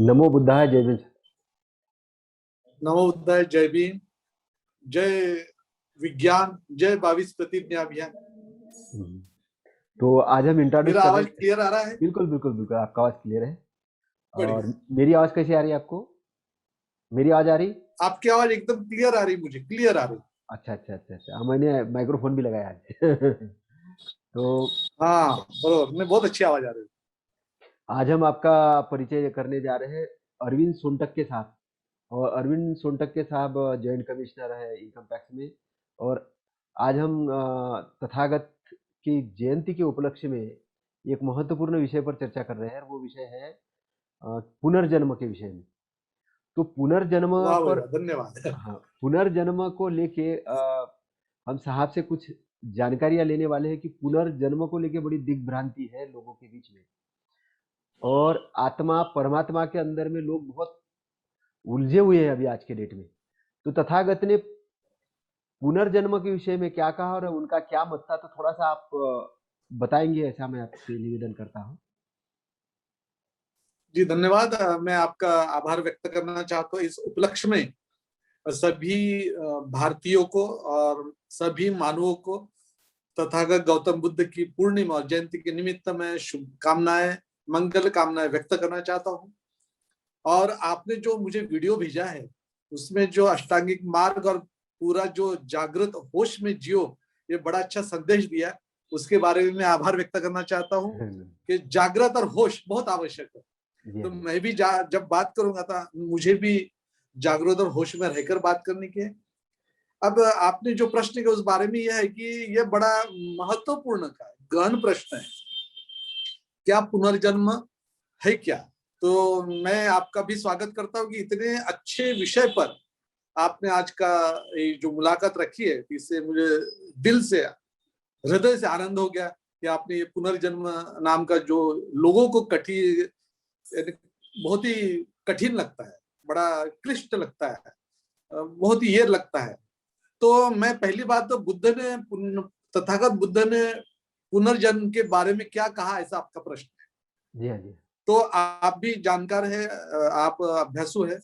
नमो बुद्धाय, जय भीम। नमो बुद्धाय, जय भीम, जय विज्ञान, जय 22 प्रतिज्ञा अभियान। तो आज हम इंट्रोड्यूस मेरा कर रहे आवाज हैं। क्लियर आ रहा है? बिल्कुल बिल्कुल बिल्कुल, आपका आवाज क्लियर है। बढ़िया। और मेरी आवाज कैसी आ रही है आपको? मेरी आवाज आ रही? आपकी आवाज एकदम क्लियर आ रही, मुझे क्लियर आ रही। अच्छा अच्छा अच्छा अच्छा, मैंने माइक्रोफोन भी लगाया है। तो हाँ बरोबर, मैं बहुत अच्छी आवाज आ रही है। आज हम आपका परिचय करने जा रहे हैं अरविंद सोनटक के साथ। और अरविंद सोनटक के साहब जॉइंट कमिश्नर है इनकम टैक्स में। और आज हम तथागत की जयंती के उपलक्ष्य में एक महत्वपूर्ण विषय पर चर्चा कर रहे हैं, और वो विषय है पुनर्जन्म के विषय में। तो पुनर्जन्म वाह भाई पर, वाह, धन्यवाद। हाँ, पुनर्जन्म को लेके हम साहब से कुछ जानकारियां लेने वाले हैं कि पुनर्जन्म को लेके बड़ी दिग्भ्रांति है लोगों के बीच में। और आत्मा परमात्मा के अंदर में लोग बहुत उलझे हुए हैं अभी आज के डेट में। तो तथागत ने पुनर्जन्म के विषय में क्या कहा और उनका क्या मत था, तो थोड़ा सा आप बताएंगे, ऐसा मैं आपसे निवेदन करता हूँ। जी धन्यवाद। मैं आपका आभार व्यक्त करना चाहता हूँ इस उपलक्ष्य में। सभी भारतीयों को और सभी मानवों को तथागत गौतम बुद्ध की पूर्णिमा और जयंती के निमित्त मैं शुभकामनाएं, मंगल कामनाएं व्यक्त करना चाहता हूँ। और आपने जो मुझे वीडियो भेजा है उसमें जो अष्टांगिक मार्ग और पूरा जो जागृत होश में जियो, ये बड़ा अच्छा संदेश दिया। उसके बारे में मैं आभार व्यक्त करना चाहता हूँ कि जागृत और होश बहुत आवश्यक है। जी तो हाँ जी। मैं भी जब बात करूंगा तो मुझे भी जागृत और होश में रहकर बात करने की है। अब आपने जो प्रश्न किया उस बारे में यह है कि यह बड़ा महत्वपूर्ण का गहन प्रश्न है, क्या पुनर्जन्म है क्या। तो मैं आपका भी स्वागत करता हूँ कि इतने अच्छे विषय पर आपने आज का ये जो मुलाकात रखी है, इससे मुझे दिल से, हृदय से आनंद हो गया कि आपने ये पुनर्जन्म नाम का जो लोगों को बहुत ही कठिन लगता है, बड़ा क्लिष्ट लगता है, बहुत ही ये लगता है। तो मैं पहली बात तो तथागत बुद्ध ने पुनर्जन्म के बारे में क्या कहा, ऐसा आपका प्रश्न है। जी हाँ जी। तो आप भी जानकार है, आप अभ्यासु है।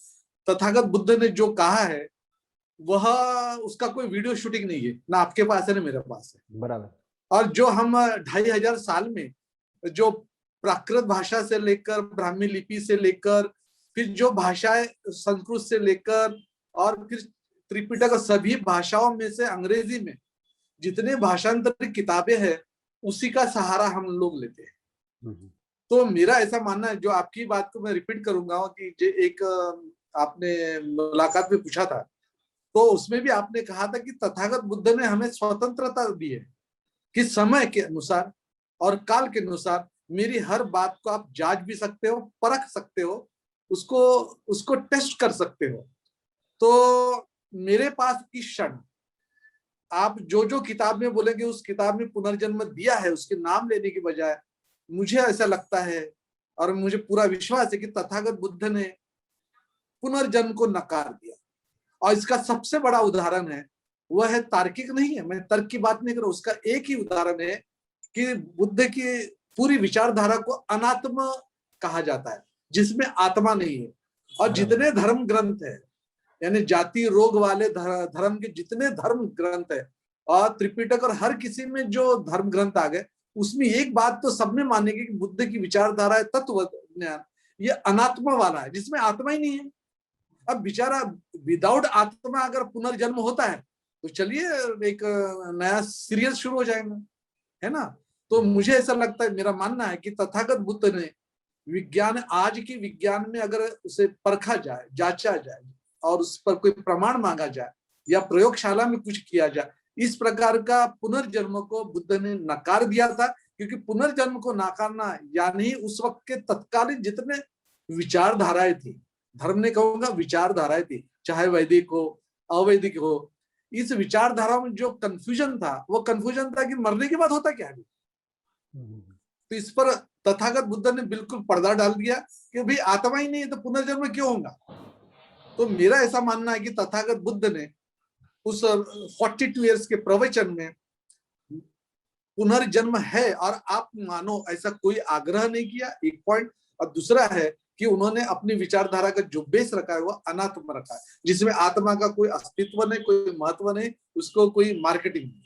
तथागत बुद्ध ने जो कहा है वह, उसका कोई वीडियो शूटिंग नहीं है, ना आपके पास है ना मेरे पास है। बराबर। और जो हम 2500 साल में जो प्राकृत भाषा से लेकर ब्राह्मी लिपि से लेकर फिर जो भाषाएं संस्कृत से लेकर और फिर त्रिपिटक सभी भाषाओं में से अंग्रेजी में जितने भाषांतरित किताबें हैं उसी का सहारा हम लोग लेते हैं। तो मेरा ऐसा मानना है, जो आपकी बात को मैं रिपीट करूंगा कि जो एक आपने मुलाकात में पूछा था, तो उसमें भी आपने कहा था कि तथागत बुद्ध ने हमें स्वतंत्रता दी है कि समय के अनुसार और काल के अनुसार मेरी हर बात को आप जांच भी सकते हो, परख सकते हो, उसको उसको टेस्ट कर सकते हो। तो मेरे पास इस क्षण आप जो जो किताब में बोलेंगे उस किताब में पुनर्जन्म दिया है, उसके नाम लेने की बजाय मुझे ऐसा लगता है और मुझे पूरा विश्वास है कि तथागत बुद्ध ने पुनर्जन्म को नकार दिया। और इसका सबसे बड़ा उदाहरण है, वह है तार्किक नहीं है, मैं तर्क की बात नहीं कर रहा, उसका एक ही उदाहरण है कि बुद्ध की पूरी विचारधारा को अनात्म कहा जाता है, जिसमें आत्मा नहीं है। और जितने धर्म ग्रंथ है, यानी जाति रोग वाले धर्म के जितने धर्म ग्रंथ है और त्रिपिटक और हर किसी में जो धर्म ग्रंथ आ गए, उसमें एक बात तो सबने मानेगी कि बुद्ध की विचारधारा है तत्व ज्ञान, ये अनात्मा वाला है, जिसमें आत्मा ही नहीं है। अब बेचारा विदाउट आत्मा अगर पुनर्जन्म होता है तो चलिए एक नया सीरियल शुरू हो जाएगा, है ना। तो मुझे ऐसा लगता है, मेरा मानना है कि तथागत बुद्ध ने विज्ञान, आज की विज्ञान में अगर उसे परखा जाए, जांचा जाए और उस पर कोई प्रमाण मांगा जाए या प्रयोगशाला में कुछ किया जाए, इस प्रकार का पुनर्जन्म को बुद्ध ने नकार दिया था। क्योंकि पुनर्जन्म को नकारना यानी उस वक्त के तत्कालीन जितने विचारधाराएं थी, धर्म ने कहूंगा विचारधाराएं थी, चाहे वैदिक हो अवैदिक हो, इस विचारधारा में जो कंफ्यूजन था वो कंफ्यूजन था कि मरने के बाद होता क्या है। तो इस पर तथागत बुद्ध ने बिल्कुल पर्दा डाल दिया कि भाई आत्मा ही नहीं है तो पुनर्जन्म क्यों होगा। तो मेरा ऐसा मानना है कि तथागत बुद्ध ने उस 42 ईयर्स के प्रवचन में पुनर्जन्म है और आप मानो, ऐसा कोई आग्रह नहीं किया, एक पॉइंट। और दूसरा है कि उन्होंने अपनी विचारधारा का जो बेस रखा है वो अनात्म रखा है, जिसमें आत्मा का कोई अस्तित्व नहीं, कोई महत्व नहीं, उसको कोई मार्केटिंग नहीं है।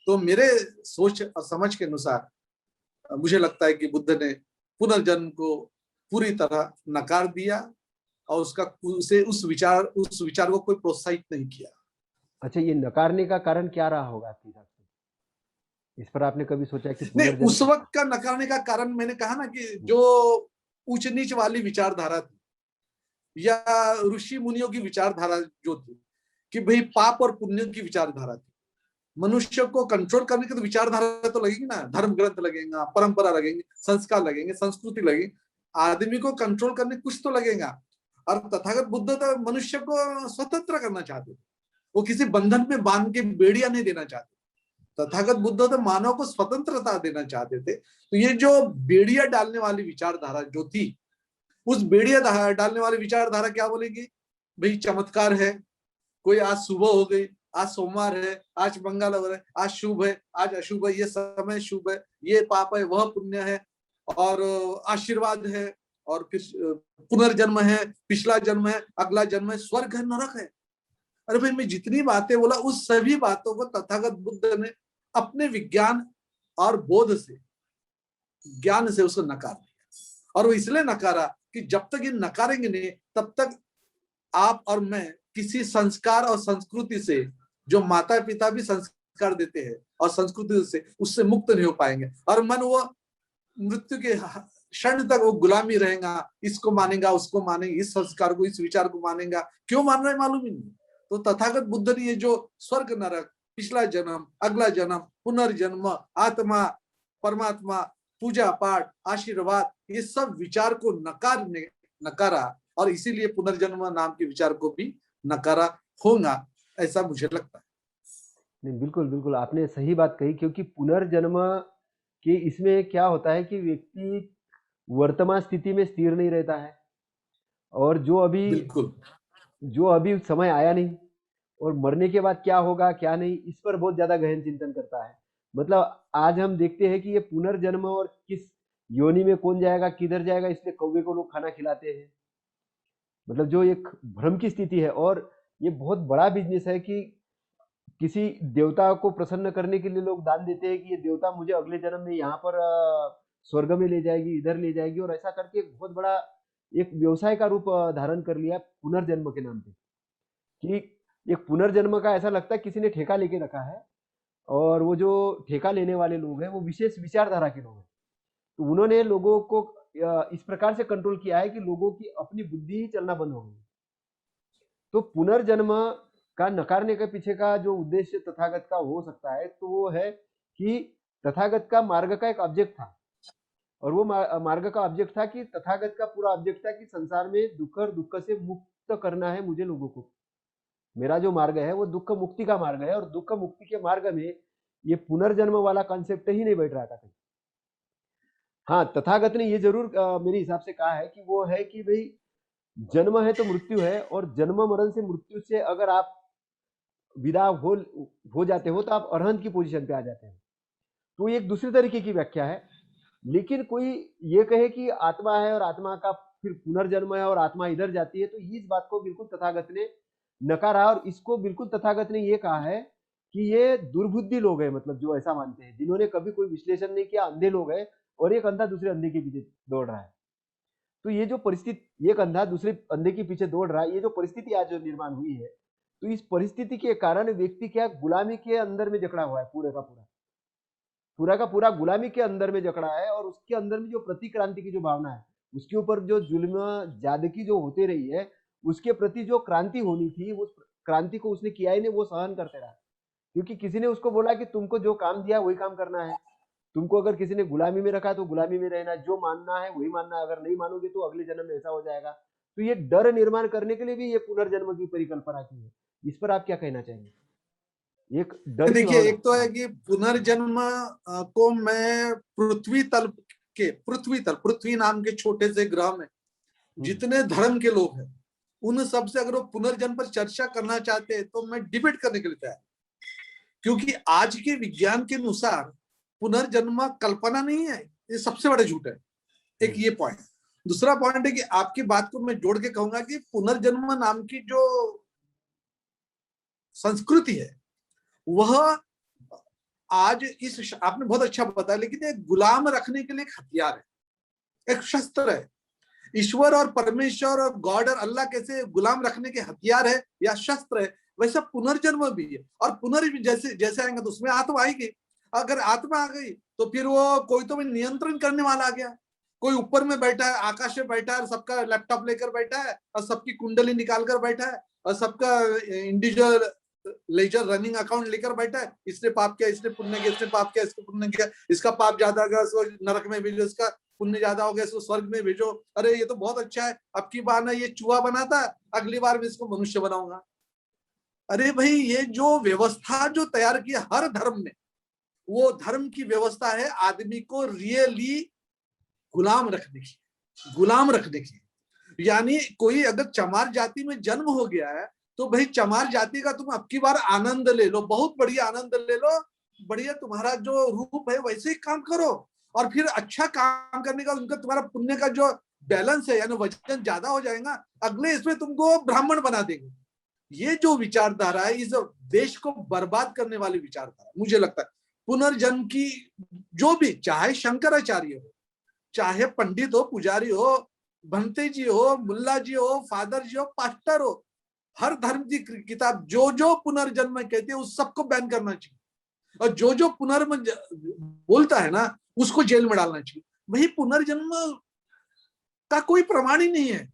तो मेरे सोच और समझ के अनुसार मुझे लगता है कि बुद्ध ने पुनर्जन्म को पूरी तरह नकार दिया और उस विचार को कोई प्रोत्साहित नहीं किया। अच्छा, ये नकारने का कारण क्या रहा होगा आपके हिसाब से? इस पर आपने कभी सोचा कि नहीं, पुनर्जन्म? उस वक्त का नकारने का कारण मैंने कहा ना कि जो ऊंच नीच वाली विचारधारा थी या ऋषि मुनियों की विचारधारा जो थी कि भाई पाप और पुण्य की विचारधारा थी, मनुष्य को कंट्रोल करने की तो विचारधारा तो लगेगी ना, धर्म ग्रंथ लगेगा, परंपरा लगेंगे, संस्कार लगेंगे, संस्कृति लगेगी, आदमी को कंट्रोल करने कुछ तो लगेगा। और तथागत बुद्ध तो मनुष्य को स्वतंत्र करना चाहते थे, वो किसी बंधन में बांध के बेड़िया नहीं देना चाहते। तथागत बुद्ध तो मानव को स्वतंत्रता देना चाहते थे। तो ये जो बेड़िया डालने वाली विचारधारा जो थी, उस बेड़िया डालने वाली विचारधारा क्या बोलेगी, भाई चमत्कार है, कोई आज सुबह हो गई, आज सोमवार है, आज मंगलवार है, आज शुभ है, आज अशुभ है, ये समय शुभ है, ये पाप है, वह पुण्य है, और आशीर्वाद है, और फिर पुनर्जन्म है, पिछला जन्म है, अगला जन्म है, स्वर्ग है, नरक है। अरे भाई, मैं जितनी बातें बोला उस सभी बातों को तथागत बुद्ध ने अपने विज्ञान और बोध से, ज्ञान से उसको नकार दिया। और वो इसलिए नकारा कि जब तक ये नकारेंगे नहीं तब तक आप और मैं किसी संस्कार और संस्कृति से, जो माता पिता भी संस्कार देते हैं और संस्कृति से, उससे मुक्त नहीं हो पाएंगे। और मन वो मृत्यु के क्षण तक वो गुलामी रहेगा, इसको मानेगा, उसको मानेगा, इस संस्कार को, इस विचार को मानेगा, क्यों मान रहा है मालूम ही नहीं। तो तथागत बुद्ध ने ये जो स्वर्ग नरक, पिछला जन्म, अगला जन्म, पुनर्जन्म, आत्मा, परमात्मा, पूजा पाठ, आशीर्वाद, ये सब विचार को नकारा, और इसीलिए पुनर्जन्म नाम के विचार को भी नकारा होगा, ऐसा मुझे लगता है। नहीं, बिल्कुल बिल्कुल आपने सही बात कही, क्योंकि पुनर्जन्म के इसमें क्या होता है कि व्यक्ति वर्तमान स्थिति में स्थिर नहीं रहता है, और बिल्कुल जो अभी समय आया नहीं, और मरने के बाद क्या होगा क्या नहीं, इस पर बहुत ज्यादा गहन चिंतन करता है। मतलब आज हम देखते हैं कि ये पुनर्जन्म और किस योनि में कौन जाएगा, किधर जाएगा, इसलिए कौवे को लोग खाना खिलाते हैं। मतलब जो एक भ्रम की स्थिति है, और ये बहुत बड़ा बिजनेस है कि किसी देवता को प्रसन्न करने के लिए लोग दान देते हैं कि ये देवता मुझे अगले जन्म में यहाँ पर स्वर्ग में ले जाएगी, इधर ले जाएगी, और ऐसा करके एक बहुत बड़ा एक व्यवसाय का रूप धारण कर लिया पुनर्जन्म के नाम पे। कि एक पुनर्जन्म का ऐसा लगता है किसी ने ठेका लेके रखा है, और वो जो ठेका लेने वाले लोग हैं वो विशेष विचारधारा के लोग हैं। तो उन्होंने लोगों को इस प्रकार से कंट्रोल किया है कि लोगों की अपनी बुद्धि ही चलना बंद हो गई। तो पुनर्जन्म का नकारने के पीछे का जो उद्देश्य तथागत का हो सकता है, तो वो है कि तथागत का मार्ग का एक ऑब्जेक्ट था, और वो मार्ग का ऑब्जेक्ट था कि तथागत का पूरा ऑब्जेक्ट था कि संसार में दुख और दुख से मुक्त करना है मुझे लोगों को। मेरा जो मार्ग है वो दुख मुक्ति का मार्ग है, और दुख मुक्ति के मार्ग में ये पुनर्जन्म वाला कॉन्सेप्ट ही नहीं बैठ रहा था कहीं। हाँ, तथागत ने ये जरूर मेरे हिसाब से कहा है कि वो है कि भाई जन्म है तो मृत्यु है, और जन्म मरण से, मृत्यु से अगर आप विदा हो जाते हो तो आप अरहंत की पोजीशन पे आ जाते हैं। तो एक दूसरी तरीके की व्याख्या है। लेकिन कोई ये कहे कि आत्मा है और आत्मा का फिर पुनर्जन्म है और आत्मा इधर जाती है, तो इस बात को बिल्कुल तथागत ने नकारा, और इसको बिल्कुल तथागत ने ये कहा है कि ये दुर्बुद्धि लोग हैं, मतलब जो ऐसा मानते हैं, जिन्होंने कभी कोई विश्लेषण नहीं किया, अंधे लोग हैं, और एक अंधा दूसरे अंधे के पीछे दौड़ रहा है। तो ये जो परिस्थिति, एक अंधा दूसरे अंधे के पीछे दौड़ रहा है, ये जो परिस्थिति आज जो निर्माण हुई है, तो इस परिस्थिति के कारण व्यक्ति क्या गुलामी के अंदर में जकड़ा हुआ है, पूरा का पूरा गुलामी के अंदर में जकड़ा है। और उसके अंदर में जो प्रतिक्रांति की जो भावना है, उसके ऊपर जो जुल्म ज्यादती जो होती रही है, उसके प्रति जो क्रांति होनी थी, उस क्रांति को उसने किया ही नहीं, वो सहन करते रहा। क्योंकि किसी ने उसको बोला कि तुमको जो काम दिया वही काम करना है, तुमको अगर किसी ने गुलामी में रखा तो गुलामी में रहना, जो मानना है वही मानना है, अगर नहीं मानोगे तो अगले जन्म में ऐसा हो जाएगा। तो ये डर निर्माण करने के लिए भी ये पुनर्जन्म की परिकल्पना की है। इस पर आप क्या कहना चाहेंगे? एक डर की देखिए, भावना। एक तो है कि पुनर्जन्म को मैं पृथ्वी नाम के छोटे से ग्रह में जितने धर्म के लोग हैं, उन सब से अगर वो पुनर्जन्म पर चर्चा करना चाहते हैं तो मैं डिबेट करने के लिए तैयार, क्योंकि आज के विज्ञान के अनुसार पुनर्जन्म कल्पना नहीं है, ये सबसे बड़ा झूठ है। एक ये पॉइंट। दूसरा पॉइंट है कि आपकी बात को मैं जोड़ के कहूंगा कि पुनर्जन्म नाम की जो संस्कृति है वह आज इस आपने बहुत अच्छा बताया, लेकिन एक गुलाम रखने के लिए एक हथियार है, एक शस्त्र है। ईश्वर और परमेश्वर और गॉड और अल्लाह कैसे गुलाम रखने के हथियार है या शस्त्र है, वैसा पुनर्जन्म भी है। और पुनर् जैसे जैसे आएंगे तो उसमें आत्मा आएगी। अगर आत्मा आ गई तो फिर वो कोई तो भी नियंत्रण करने वाला आ गया। कोई ऊपर में बैठा है, आकाश में बैठा है और सबका लैपटॉप लेकर बैठा है और सबकी कुंडली निकाल कर बैठा है और सबका इंडिविजुअल लेजर रनिंग अकाउंट लेकर बैठा है। इसने पाप किया, इसने पुण्य किया, इसने पाप किया, इसने पुण्य किया, इसका पाप ज्यादा गया इसको नरक में भेजो, इसका पुण्य ज्यादा हो गया इसको स्वर्ग में भेजो। अरे ये तो बहुत अच्छा है, अब की बार ना ये चूहा बना था, अगली बार मैं इसको मनुष्य बनाऊंगा। अरे भाई, ये जो व्यवस्था जो तैयार की हर धर्म में, वो धर्म की व्यवस्था है आदमी को रियली गुलाम रखने की, गुलाम रखने की। यानी कोई अगर चमार जाति में जन्म हो गया है तो भाई चमार जाति का तुम अब की बार आनंद ले लो, बहुत बढ़िया आनंद ले लो, बढ़िया तुम्हारा जो रूप है वैसे ही काम करो। और फिर अच्छा काम करने का उनका तुम्हारा पुण्य का जो बैलेंस है यानी वजन ज्यादा हो जाएगा, अगले इसमें तुमको ब्राह्मण बना देंगे। ये जो विचारधारा है इस देश को बर्बाद करने वाली विचारधारा मुझे लगता है। पुनर्जन्म की जो भी, चाहे शंकराचार्य हो, चाहे पंडित हो, पुजारी हो, भंते जी हो, मुल्ला जी हो, फादर जी हो, पास्टर हो, हर धर्म की किताब जो जो पुनर्जन्म कहते हैं उस सबको बैन करना चाहिए। और जो जो पुनर्म बोलता है ना उसको जेल में डालना चाहिए। वही पुनर्जन्म का कोई प्रमाण ही नहीं है।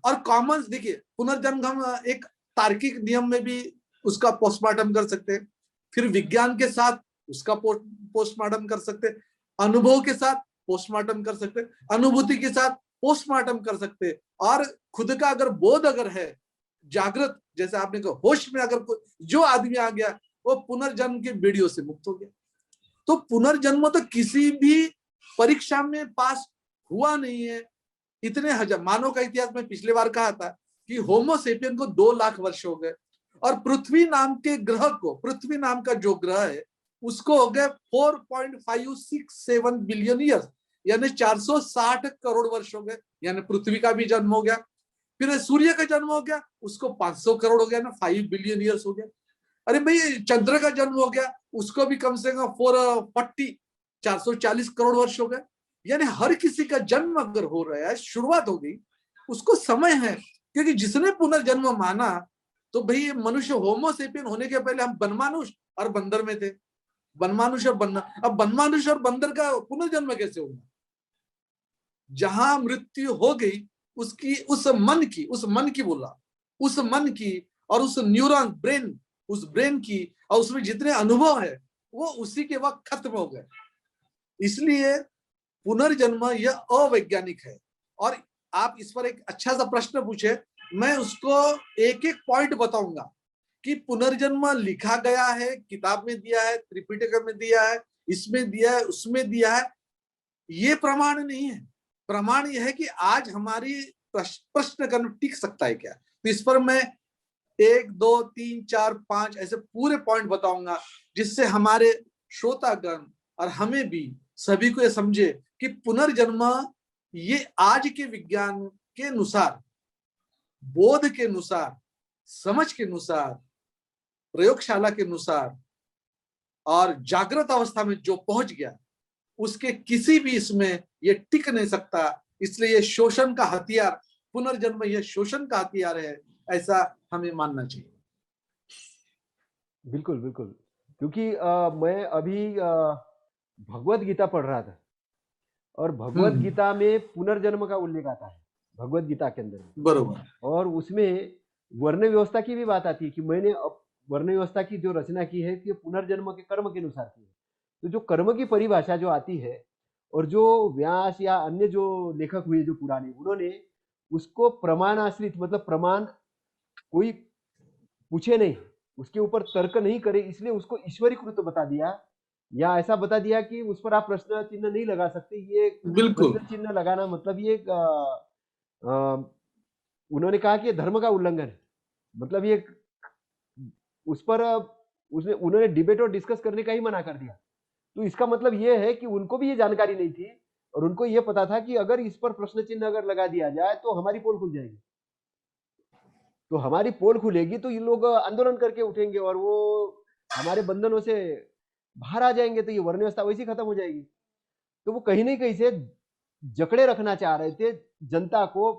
और कॉमन देखिए, पुनर्जन्म हम एक तार्किक नियम में भी उसका पोस्टमार्टम कर सकते हैं, फिर विज्ञान के साथ उसका पोस्टमार्टम कर सकते हैं, अनुभव के साथ पोस्टमार्टम कर सकते हैं, अनुभूति के साथ पोस्टमार्टम कर सकते हैं। और खुद का अगर बोध अगर है जागृत, जैसे आपने कहा होश में अगर जो आदमी आ गया वो पुनर्जन्म के वीडियो से मुक्त हो गया। तो पुनर्जन्म तो किसी भी परीक्षा में पास हुआ नहीं है। इतने हजार मानव का इतिहास में पिछले बार कहा था कि होमोसेपियन को 2 लाख वर्ष हो गए और पृथ्वी नाम के ग्रह को, पृथ्वी नाम का जो ग्रह है उसको हो गए 4.567 बिलियन ईयर्स, यानी 460 करोड़ वर्ष हो गए। यानी पृथ्वी का भी जन्म हो गया। फिर सूर्य का जन्म हो गया, उसको 500 करोड़ हो गया ना, 5 बिलियन ईयर्स हो गया। अरे भाई, चंद्र का जन्म हो गया, उसको भी कम से कम 440 करोड़ वर्ष हो गए। यानी हर किसी का जन्म अगर हो रहा है, शुरुआत हो गई, उसको समय है। क्योंकि जिसने पुनर्जन्म माना तो भाई मनुष्य होमोसेपियन होने के पहले हम बनमानुष और बंदर में थे। बनमानुष और बंदर, अब बनमानुष और बंदर का पुनर्जन्म कैसे होगा? जहां मृत्यु हो गई उसकी उस मन की बोला, उस मन की और उस न्यूरॉन ब्रेन, उस ब्रेन की और उसमें जितने अनुभव है वो उसी के वक्त खत्म हो गए। इसलिए पुनर्जन्म यह अवैज्ञानिक है। और आप इस पर एक अच्छा सा प्रश्न पूछे, मैं उसको एक एक पॉइंट बताऊंगा कि पुनर्जन्म लिखा गया है, किताब में दिया है, त्रिपिटक में दिया है, इसमें दिया है, उसमें दिया है, ये प्रमाण नहीं है। प्रमाण यह है कि आज हमारी प्रश्न करना टिक सकता है क्या। तो इस पर मैं 1 2 3 4 5 ऐसे पूरे पॉइंट बताऊंगा जिससे हमारे श्रोतागण और हमें भी सभी को ये समझे कि पुनर्जन्म ये आज के विज्ञान के अनुसार, बोध के अनुसार, समझ के अनुसार, प्रयोगशाला के अनुसार और जागृत अवस्था में जो पहुंच गया उसके किसी भी इसमें ये टिक नहीं सकता। इसलिए ये शोषण का हथियार, पुनर्जन्म ये शोषण का हथियार है, ऐसा हमें मानना चाहिए। बिल्कुल बिल्कुल, क्योंकि मैं अभी भगवत गीता पढ़ रहा था और भगवत गीता में पुनर्जन्म का उल्लेख आता है भगवत गीता के अंदर। बरोबर। और उसमें वर्ण व्यवस्था की भी बात आती है कि मैंने वर्ण व्यवस्था की जो रचना की है कि पुनर्जन्म के कर्म के अनुसार की है। तो जो कर्म की परिभाषा जो आती है और जो व्यास या अन्य जो लेखक हुए जो पुराने, उन्होंने उसको प्रमाण आश्रित, मतलब प्रमाण कोई पूछे नहीं, उसके ऊपर तर्क नहीं करे, इसलिए उसको ईश्वरीकृत बता दिया, या ऐसा बता दिया कि उस पर आप प्रश्न चिन्ह नहीं लगा सकते। ये बिल्कुल प्रश्न चिन्ह लगाना मतलब ये उन्होंने कहा कि ये धर्म का उल्लंघन है। मतलब ये उस पर उन्होंने डिबेट और डिस्कस करने का ही मना कर दिया। तो इसका मतलब ये है कि उनको भी ये जानकारी नहीं थी और उनको ये पता था कि अगर इस पर प्रश्न चिन्ह अगर लगा दिया जाए तो हमारी पोल खुल जाएगी। तो हमारी पोल खुलेगी तो ये लोग आंदोलन करके उठेंगे और वो हमारे बंधनों से बाहर आ जाएंगे, तो ये वर्ण व्यवस्था वैसी खत्म हो जाएगी। तो वो कहीं न कहीं से जकड़े रखना चाह रहे थे, जनता को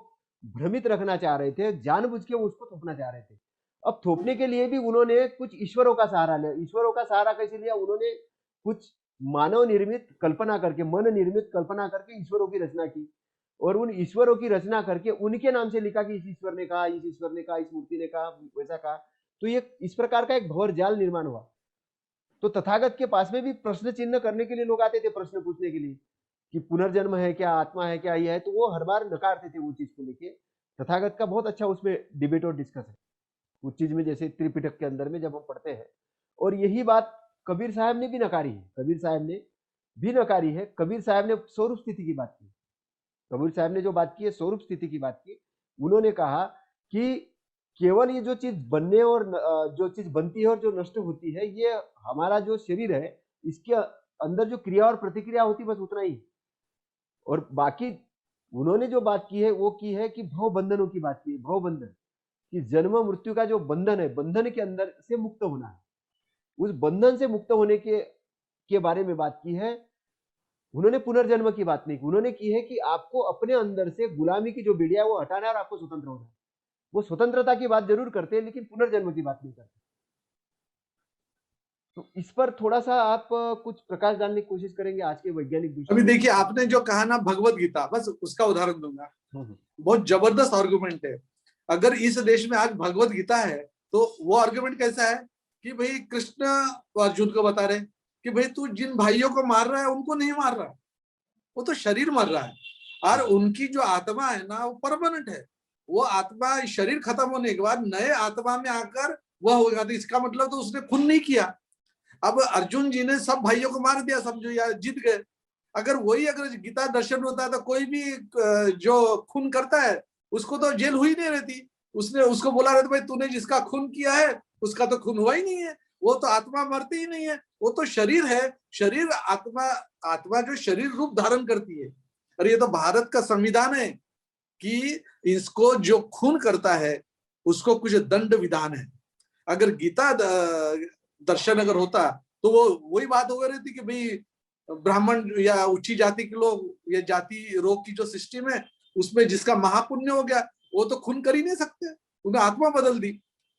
भ्रमित रखना चाह रहे थे, जानबूझ के उसको थोपना चाह रहे थे। अब थोपने के लिए भी उन्होंने कुछ ईश्वरों का सहारा लिया। ईश्वरों का सहारा कैसे लिया? उन्होंने कुछ मानव निर्मित कल्पना करके, मन निर्मित कल्पना करके ईश्वरों की रचना की और उन ईश्वरों की रचना करके उनके नाम से लिखा कि इस ईश्वर ने कहा, इस ईश्वर ने कहा, इस मूर्ति ने कहा, वैसा कहा। तो ये इस प्रकार का एक भंवर-जाल निर्माण हुआ। तो तथागत के पास में भी प्रश्न चिन्ह करने के लिए लोग आते थे, प्रश्न पूछने के लिए कि पुनर्जन्म है क्या, आत्मा है क्या, ये है, तो वो हर बार नकारते थे वो चीज को लेके। तथागत का बहुत अच्छा उसमें डिबेट और डिस्कस है उस चीज में, जैसे त्रिपिटक के अंदर में जब हम पढ़ते हैं। और यही बात कबीर साहब ने भी नकारी है, कबीर साहब ने भी नकारी है। कबीर साहब ने स्वरूप स्थिति की बात की। कबीर साहब ने जो बात की है, स्वरूप स्थिति की बात की। उन्होंने कहा कि केवल ये जो चीज बनने और जो चीज बनती है और जो नष्ट होती है, ये हमारा जो शरीर है, इसके अंदर जो क्रिया और प्रतिक्रिया होती है, बस उतना ही। और बाकी उन्होंने जो बात की है वो की है कि भव बंधनों की बात की है, भव बंधन, कि जन्म मृत्यु का जो बंधन है, बंधन के अंदर से मुक्त होना है। उस बंधन से मुक्त होने के बारे में बात की है। उन्होंने पुनर्जन्म की बात नहीं की। उन्होंने की है कि आपको अपने अंदर से गुलामी की जो बेड़िया है वो हटाना है और आपको स्वतंत्र होना है। वो स्वतंत्रता की बात जरूर करते हैं लेकिन पुनर्जन्म की बात नहीं करते। तो इस पर थोड़ा सा आप कुछ प्रकाश डालने की कोशिश करेंगे आज के वैज्ञानिक अभी दृष्टिकोण। देखिए, आपने जो कहा ना भगवत गीता, बस उसका उदाहरण दूंगा। हम्म, बहुत जबरदस्त आर्गुमेंट है। अगर इस देश में आज भगवत गीता है तो वो आर्गुमेंट कैसा है कि भाई कृष्ण अर्जुन को बता रहे कि भाई तू जिन भाइयों को मार रहा है उनको नहीं मार रहा, वो तो शरीर मर रहा है, और उनकी जो आत्मा है ना वो परमानेंट है। वो आत्मा शरीर खत्म होने के बाद नए आत्मा में आकर वह होगा। तो इसका मतलब तो उसने खून नहीं किया। अब अर्जुन जी ने सब भाइयों को मार दिया समझो, या जीत गए। अगर वही अगर गीता दर्शन होता है तो कोई भी जो खून करता है उसको तो जेल हुई नहीं रहती। उसने उसको बोला रहता भाई तूने जिसका खून किया है उसका तो खून हुआ ही नहीं है, वो तो आत्मा मरती ही नहीं है, वो तो शरीर है। शरीर आत्मा, आत्मा जो शरीर रूप धारण करती है। और ये तो भारत का संविधान है कि इसको जो खून करता है उसको कुछ दंड विधान है। अगर गीता दर्शन अगर होता तो वो वही बात हो रही थी कि भाई ब्राह्मण या ऊंची जाति के लोग या जाति रोग की जो सिस्टम है उसमें जिसका महापुण्य हो गया वो तो खून कर ही नहीं सकते, उन्हें आत्मा बदल दी।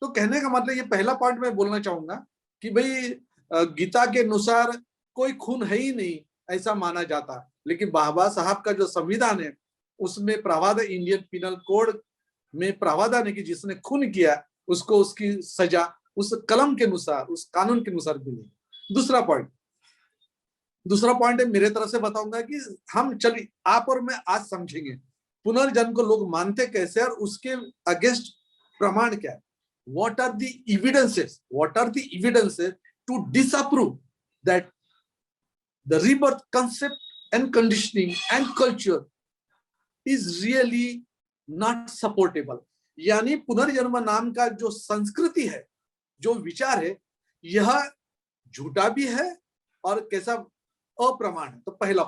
तो कहने का मतलब ये पहला पॉइंट मैं बोलना चाहूंगा कि भाई गीता के अनुसार कोई खून है ही नहीं ऐसा माना जाता। लेकिन बाबा साहब का जो संविधान है उसमें प्रावधान, इंडियन पिनल कोड में प्रावधान है कि जिसने खून किया उसको उसकी सजा उस कलम के अनुसार, उस कानून के अनुसार मिलेगी। दूसरा पॉइंट है मेरे तरफ से बताऊंगा कि हम चलिए आप और मैं आज समझेंगे पुनर्जन्म को लोग मानते कैसे और उसके अगेंस्ट प्रमाण क्या है। What are the evidences to disapprove that the rebirth concept and conditioning and culture is really not supportable. यानी पुनर्जन्म नाम का जो संस्कृति है, जो विचार है, यह झूठा भी है और कैसा अप्रमाण है। तो पहला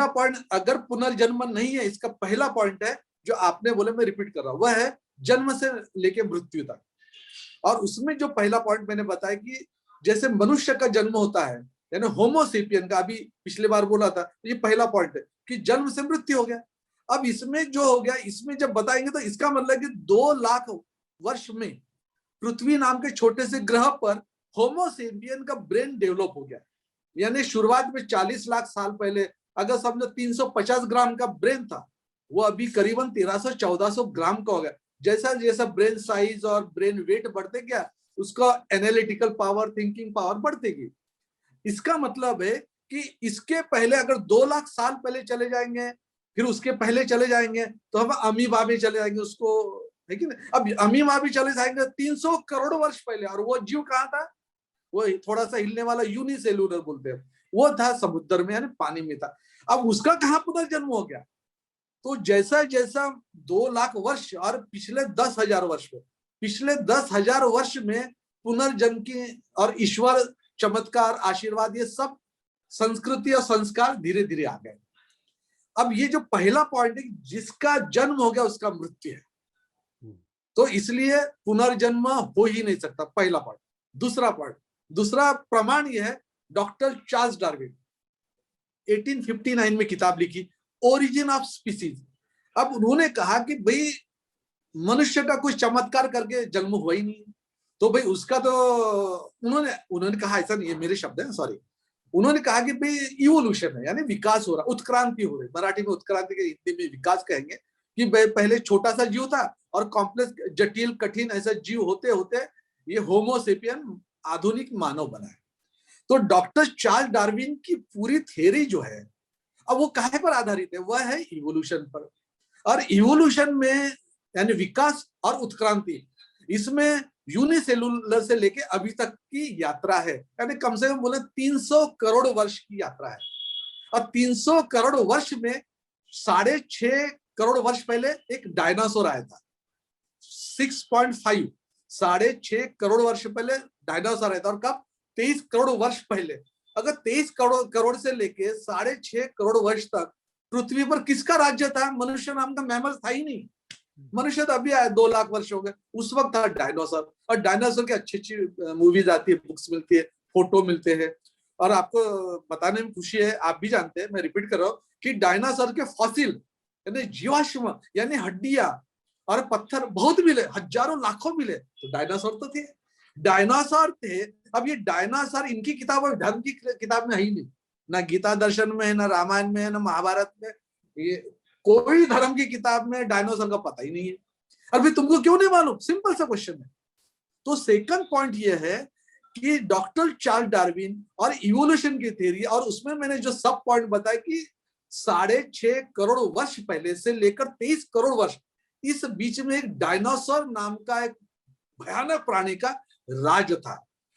पॉइंट अगर पुनर्जन्म नहीं है, इसका पहला पॉइंट है जो आपने बोले, मैं रिपीट कर रहा हूं, वह है जन्म से लेके मृत्यु तक। और उसमें जो पहला पॉइंट मैंने बताया कि जैसे मनुष्य का जन्म होता है यानी होमोसेपियन का, अभी पिछले बार बोला था, ये पहला पॉइंट है कि जन्म से मृत्यु हो गया। अब इसमें जो हो गया, इसमें जब बताएंगे तो इसका मतलब कि 2 लाख वर्ष में पृथ्वी नाम के छोटे से ग्रह पर होमोसेपियन का ब्रेन डेवलप हो गया। यानी शुरुआत में 40 लाख साल पहले अगर समझो 350 ग्राम का ब्रेन था, वो अभी करीबन 1300-1400 ग्राम का हो गया। जैसा जैसा ब्रेन साइज और ब्रेन वेट बढ़ते गया उसका एनालिटिकल पावर, थिंकिंग पावर बढ़ती गई। इसका मतलब है कि इसके पहले अगर 2 लाख साल पहले चले जाएंगे, फिर उसके पहले चले जाएंगे तो हम अमीबा में चले जाएंगे, उसको है कि नहीं। अब अमीबा भी चले जाएंगे 300 करोड़ वर्ष पहले, और वो जीव कहाँ था? वो थोड़ा सा हिलने वाला यूनिसेलुलर बोलते हैं, वो था समुद्र में यानी पानी में था। अब उसका कहाँ पुनर्जन्म हो गया? तो जैसा जैसा 2 लाख वर्ष और पिछले 10,000 वर्ष में, पिछले 10,000 वर्ष में पुनर्जन्म की और ईश्वर चमत्कार, आशीर्वाद, ये सब संस्कृति और संस्कार धीरे धीरे आ गए। अब ये जो पहला पॉइंट है, जिसका जन्म हो गया उसका मृत्यु है, तो इसलिए पुनर्जन्म हो ही नहीं सकता, पहला पॉइंट। दूसरा पॉइंट, दूसरा प्रमाण यह है, डॉक्टर चार्ल्स डार्विन 1859 में किताब लिखी, ओरिजिन ऑफ स्पीसीज। अब उन्होंने कहा कि भाई मनुष्य का कुछ चमत्कार करके जन्म हुआ ही नहीं, तो भाई उसका तो उन्होंने कहा, ऐसा नहीं है, मेरे शब्द है, सॉरी, उन्होंने कहा कि भाई इवोल्यूशन है, यानी विकास हो रहा, उत्क्रांति हो रही, मराठी में उत्क्रांति के, हिंदी में विकास कहेंगे, कि पहले छोटा सा जीव था और कॉम्प्लेक्स, जटिल, कठिन ऐसा जीव होते होते ये होमोसेपियन आधुनिक मानव बना है। तो डॉक्टर चार्ल्स डार्विन की पूरी थ्योरी जो है, अब वो काहे पर आधारित है, वह है इवोल्यूशन पर। और इवोल्यूशन में यानी विकास और उत्क्रांति, इसमें यूनिसेलुलर से लेके अभी तक की यात्रा है, यानी कम से कम बोले 300 करोड़ वर्ष की यात्रा है। और 300 करोड़ वर्ष में 6.5 करोड़ वर्ष पहले एक डायनासोर आया था, 6.5, 6.5 करोड़ वर्ष पहले डायनासोर आया था। और कब? 23 करोड़ वर्ष पहले। अगर 23 करोड़ से लेके 6.5 करोड़ वर्ष तक पृथ्वी पर किसका राज्य था? मनुष्य नाम का मैमल था ही नहीं। मनुष्य तो अभी आया, 2 लाख वर्ष हो गए, उस वक्त था डायनासोर। और डायनासोर की अच्छी अच्छी मूवीज आती है, बुक्स मिलती है, फोटो मिलते हैं। और आपको बताने में खुशी है, आप भी जानते हैं, मैं रिपीट कर रहा हूँ, कि डायनासोर के फॉसिल यानी जीवाश्म यानी हड्डियां और पत्थर बहुत मिले, हजारों लाखों मिले, तो डायनासोर तो थे, डायनासोर थे। अब ये डायनासोर इनकी किताब और धर्म की किताब में है ही नहीं, ना गीता दर्शन में है, ना रामायण में है, ना महाभारत में, ये कोई धर्म की किताब में डायनासोर का पता ही नहीं है। अभी तुमको क्यों नहीं मालूम? सिंपल सा क्वेश्चन है। तो सेकंड पॉइंट ये है कि डॉक्टर चार्ल्स डार्विन और इवोल्यूशन की थ्योरी, और उसमें मैंने जो सब पॉइंट बताया कि 6.5 करोड़ वर्ष पहले से लेकर 23 करोड़ वर्ष, इस बीच में एक डायनासोर नाम का एक भयानक प्राणी का राज था।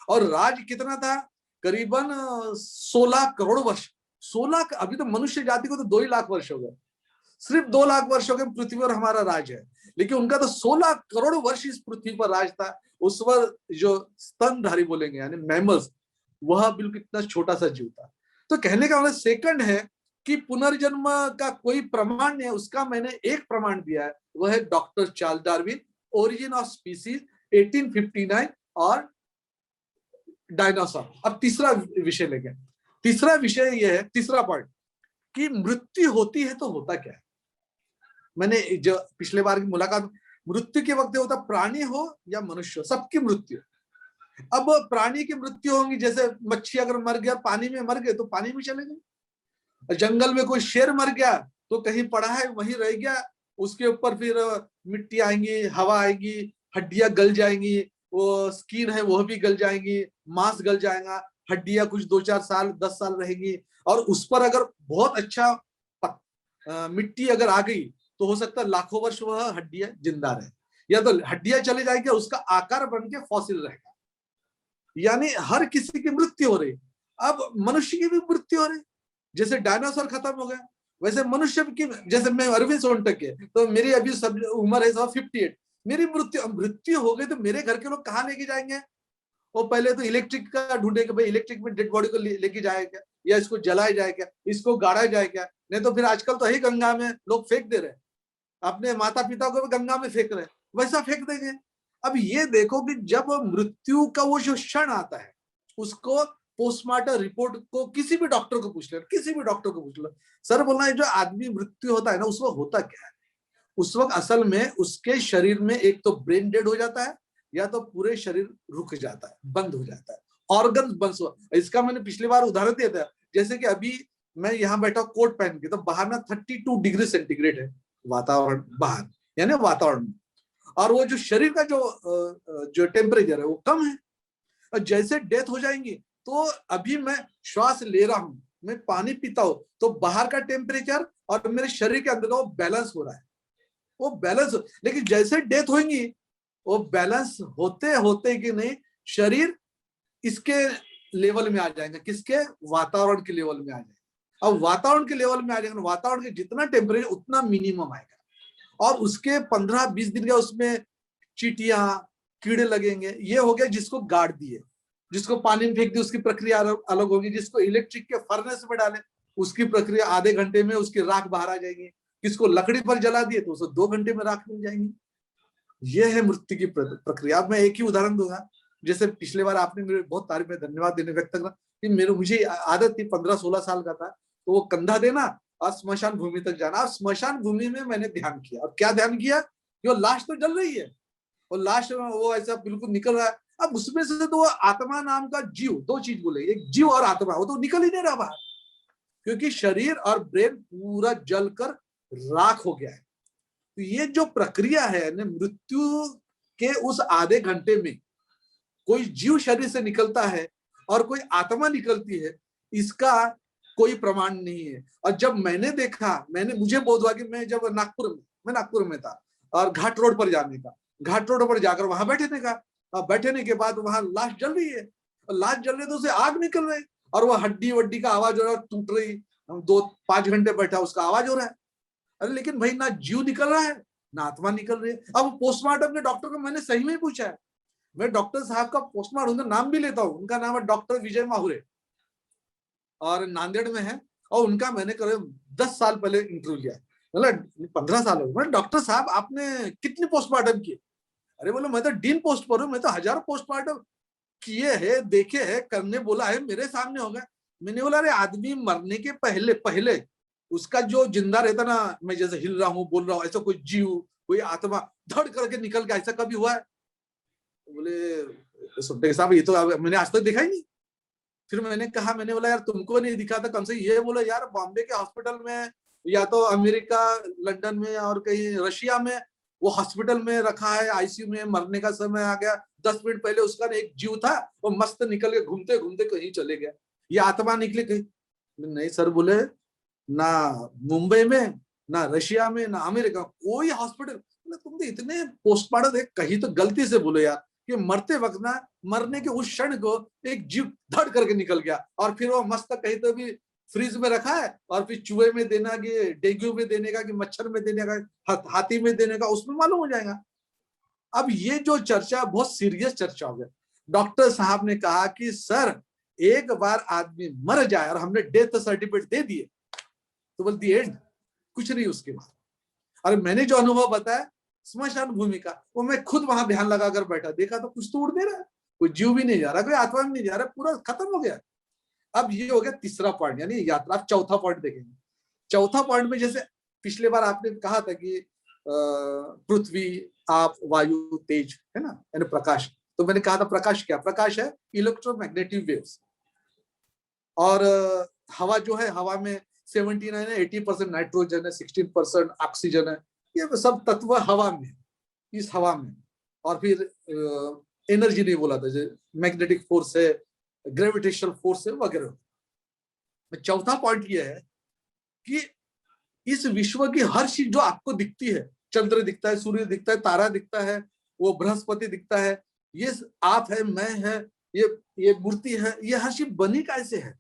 और राज कितना था? करीबन 16 करोड़ वर्ष। 16, अभी तो मनुष्य जाति को तो 2 ही लाख वर्ष हो गए, सिर्फ 2 लाख वर्ष हो गए पृथ्वी पर हमारा राज है, लेकिन उनका तो 16 करोड़ वर्ष इस पृथ्वी पर राज था। उस वक्त जो स्तनधारी बोलेंगे यानी मैमल्स, वह बिल्कुल इतना छोटा सा जीव था। तो कहने का मतलब सेकंड है कि पुनर्जन्म का कोई प्रमाण नहीं है, उसका मैंने एक प्रमाण दिया है, वह है doctor Charles Darwin, origin of species 1859 और डायनासोर। अब तीसरा विषय लेंगे। तीसरा विषय यह है, तीसरा पॉइंट, कि मृत्यु होती है तो होता क्या है। मैंने जो पिछले बार की मुलाकात, मृत्यु के वक्त होता, प्राणी हो या मनुष्य, सबकी मृत्यु। अब प्राणी की मृत्यु होंगी, जैसे मच्छी अगर मर गया, पानी में मर गए तो पानी में चले गए। जंगल में कोई शेर मर गया तो कहीं पड़ा है वहीं रह गया, उसके ऊपर फिर मिट्टी आएंगी, हवा आएगी, हड्डियां गल जाएंगी, वो स्किन है वह भी गल जाएंगी, मांस गल जाएगा, हड्डियां कुछ 2-4 साल 10 साल रहेगी। और उस पर अगर बहुत अच्छा मिट्टी अगर आ गई तो हो सकता है लाखों वर्ष वह हड्डियां जिंदा रहे, या तो हड्डियां चले जाएंगे, उसका आकार बन के फॉसिल रहेगा। यानी हर किसी की मृत्यु हो रही। अब मनुष्य की भी मृत्यु हो रही, जैसे डायनासोर खत्म हो गया वैसे मनुष्य की, जैसे मैं अरविंद सोनटक है तो मेरी अभी सब उम्र है 58, मेरी मृत्यु हो गई तो मेरे घर के लोग कहाँ लेके जाएंगे? वो पहले तो इलेक्ट्रिक का ढूंढेंगे, भाई इलेक्ट्रिक में डेड बॉडी को लेके जाएगा, या इसको जलाया जाएगा, इसको गाड़ा जाएगा, नहीं तो फिर आजकल तो ही गंगा में लोग फेंक दे रहे हैं, अपने माता पिता को भी गंगा में फेंक रहे हैं, वैसा फेंक देंगे। अब ये देखो कि जब मृत्यु का वो जो क्षण आता है, उसको पोस्टमार्टम रिपोर्ट को किसी भी डॉक्टर को पूछ ले, किसी भी डॉक्टर को पूछ लो, सर बोलना है जो आदमी मृत्यु होता है ना, उस वक्त होता क्या है? उस वक्त असल में उसके शरीर में एक तो ब्रेन डेड हो जाता है, या तो पूरे शरीर रुक जाता है, बंद हो जाता है, ऑर्गन बंद हो। इसका मैंने पिछली बार उदाहरण दिया था, जैसे कि अभी मैं यहाँ बैठा कोट पहन के, तो बाहर ना 32 डिग्री सेंटीग्रेड है वातावरण बाहर, यानी वातावरण, और वो जो शरीर का जो टेम्परेचर है वो कम है। और जैसे डेथ हो जाएंगी तो अभी मैं श्वास ले रहा हूं, मैं पानी पीता हूं, तो बाहर का टेम्परेचर और मेरे शरीर के अंदर का वो बैलेंस हो रहा है, वो बैलेंस। लेकिन जैसे डेथ होगी वो बैलेंस होते होते कि नहीं, शरीर इसके लेवल में आ जाएगा, किसके? वातावरण के लेवल में आ जाएगा। अब वातावरण के लेवल में आ जाएगा, वातावरण के जितना टेम्परेचर उतना मिनिमम आएगा, और उसके 15-20 दिन का उसमें चींटियां कीड़े लगेंगे। ये हो गया जिसको गाड़ दिए, जिसको पानी में फेंक दे उसकी प्रक्रिया अलग होगी, जिसको इलेक्ट्रिक के फर्नेस में डाले उसकी प्रक्रिया आधे घंटे में उसकी राख बाहर आ जाएगी, किसको लकड़ी पर जला दिए तो उसे 2 घंटे में राख मिल जाएंगी। यह है मृत्यु की प्रक्रिया। अब मैं एक ही उदाहरण दूंगा, जैसे पिछले बार आपने मेरे बहुत तारीफ में धन्यवाद देने व्यक्त करा कि मुझे आदत थी, 15-16 साल का था, तो वो कंधा देना और स्मशान भूमि तक जाना। और स्मशान भूमि में मैंने ध्यान किया, और क्या ध्यान किया कि वो लाश तो जल रही है, और लाश वो ऐसा बिल्कुल निकल रहा है। अब उसमें से तो आत्मा नाम का जीव, 2 चीज बोले, एक जीव और आत्मा, वो तो निकल ही नहीं रहा बाहर, क्योंकि शरीर और ब्रेन पूरा जलकर राख हो गया है। तो ये जो प्रक्रिया है मृत्यु के उस आधे घंटे में कोई जीव शरीर से निकलता है और कोई आत्मा निकलती है, इसका कोई प्रमाण नहीं है। और जब मैंने देखा, मुझे बोध हुआ कि मैं जब नागपुर में था और घाट रोड पर जाने का, घाट रोड पर जाकर वहां बैठने का, और बैठने के बाद वहां लाश जल रही है, और लाश जल रही तो उसे आग निकल रही, और वह हड्डी वड्डी का आवाज हो रहा है, टूट रही। हम 2-5 घंटे बैठा, उसका आवाज हो रहा है। अरे लेकिन भाई ना जीव निकल रहा है ना आत्मा निकल रही है। अब पोस्टमार्टम के डॉक्टर को मैंने सही में पूछा है, मैं डॉक्टर साहब का पोस्टमार्टम, उनका नाम भी लेता हूँ, उनका नाम है डॉक्टर विजय माहुरे और नांदेड़ में है, और उनका मैंने करीब 10 साल पहले इंटरव्यू लिया, मतलब 15 साल हो गए। डॉक्टर साहब आपने कितने पोस्टमार्टम किए? अरे बोलो मैं तो डीन पोस्ट पर हूँ, मैं तो 1000 पोस्टमार्टम किए हैं, देखे हैं, करने बोला है, मेरे सामने हो गए। मैंने बोला अरे आदमी मरने के पहले उसका जो जिंदा रहता ना, मैं जैसे हिल रहा हूँ, बोल रहा हूँ, ऐसा कोई जीव, कोई आत्मा धड़ करके निकल के ऐसा कभी हुआ है? बोले सुनते साहब ये तो मैंने आज तक देखा ही नहीं। फिर मैंने बोला यार तुमको नहीं दिखा था, कम से ये बोलो यार, बॉम्बे के हॉस्पिटल में या तो अमेरिका, लंदन में और कहीं रशिया में वो हॉस्पिटल में रखा है, आईसीयू में, मरने का समय आ गया, 10 मिनट पहले उसका एक जीव था, वो मस्त निकल के घूमते घूमते कहीं चले गया, ये आत्मा निकले कहीं? नहीं सर, बोले ना मुंबई में, ना रशिया में, ना अमेरिका, कोई हॉस्पिटल। तुम तो इतने पोस्टमार्टम देख, कहीं तो गलती से बोलो यार कि मरते वक्त ना, मरने के उस क्षण को एक जीव धड़ करके निकल गया, और फिर वो मस्त कहीं तो भी फ्रीज में रखा है, और फिर चूहे में देना कि डेंगू में देने का कि मच्छर में देने का, हाथी में देने का, उसमें मालूम हो जाएगा। अब ये जो चर्चा बहुत सीरियस चर्चा हो गया। डॉक्टर साहब ने कहा कि सर एक बार आदमी मर जाए और हमने डेथ सर्टिफिकेट दे दिए तो बोल दी एंड, कुछ नहीं उसके बाद। और मैंने जो अनुभव बताया स्मशान भूमि का, वो मैं खुद वहां ध्यान लगाकर बैठा, देखा तो कुछ तो उड़ नहीं रहा, कोई जीव भी नहीं जा रहा, कोई आत्मा भी नहीं जा रहा, पूरा खत्म हो गया। अब ये हो गया तीसरा पॉइंट, यानी यात्रा। आप चौथा पॉइंट देखेंगे। चौथा पॉइंट में जैसे पिछले बार आपने कहा था कि पृथ्वी, आप, वायु, तेज, है ना, यानी प्रकाश। तो मैंने कहा था प्रकाश क्या? प्रकाश है इलेक्ट्रोमैग्नेटिक वेव्स। और हवा जो है, हवा में 79 है, 80% नाइट्रोजन है, 16% ऑक्सीजन है, ये सब तत्व हवा में, इस हवा में। और फिर एनर्जी नहीं बोला था, मैग्नेटिक फोर्स है, ग्रेविटेशनल फोर्स है वगैरह। चौथा पॉइंट ये है कि इस विश्व की हर चीज जो आपको दिखती है, चंद्र दिखता है, सूर्य दिखता है, तारा दिखता है, वो बृहस्पति दिखता है, ये आप है, मैं है, ये मूर्ति है, ये हर चीज बनी कैसे है?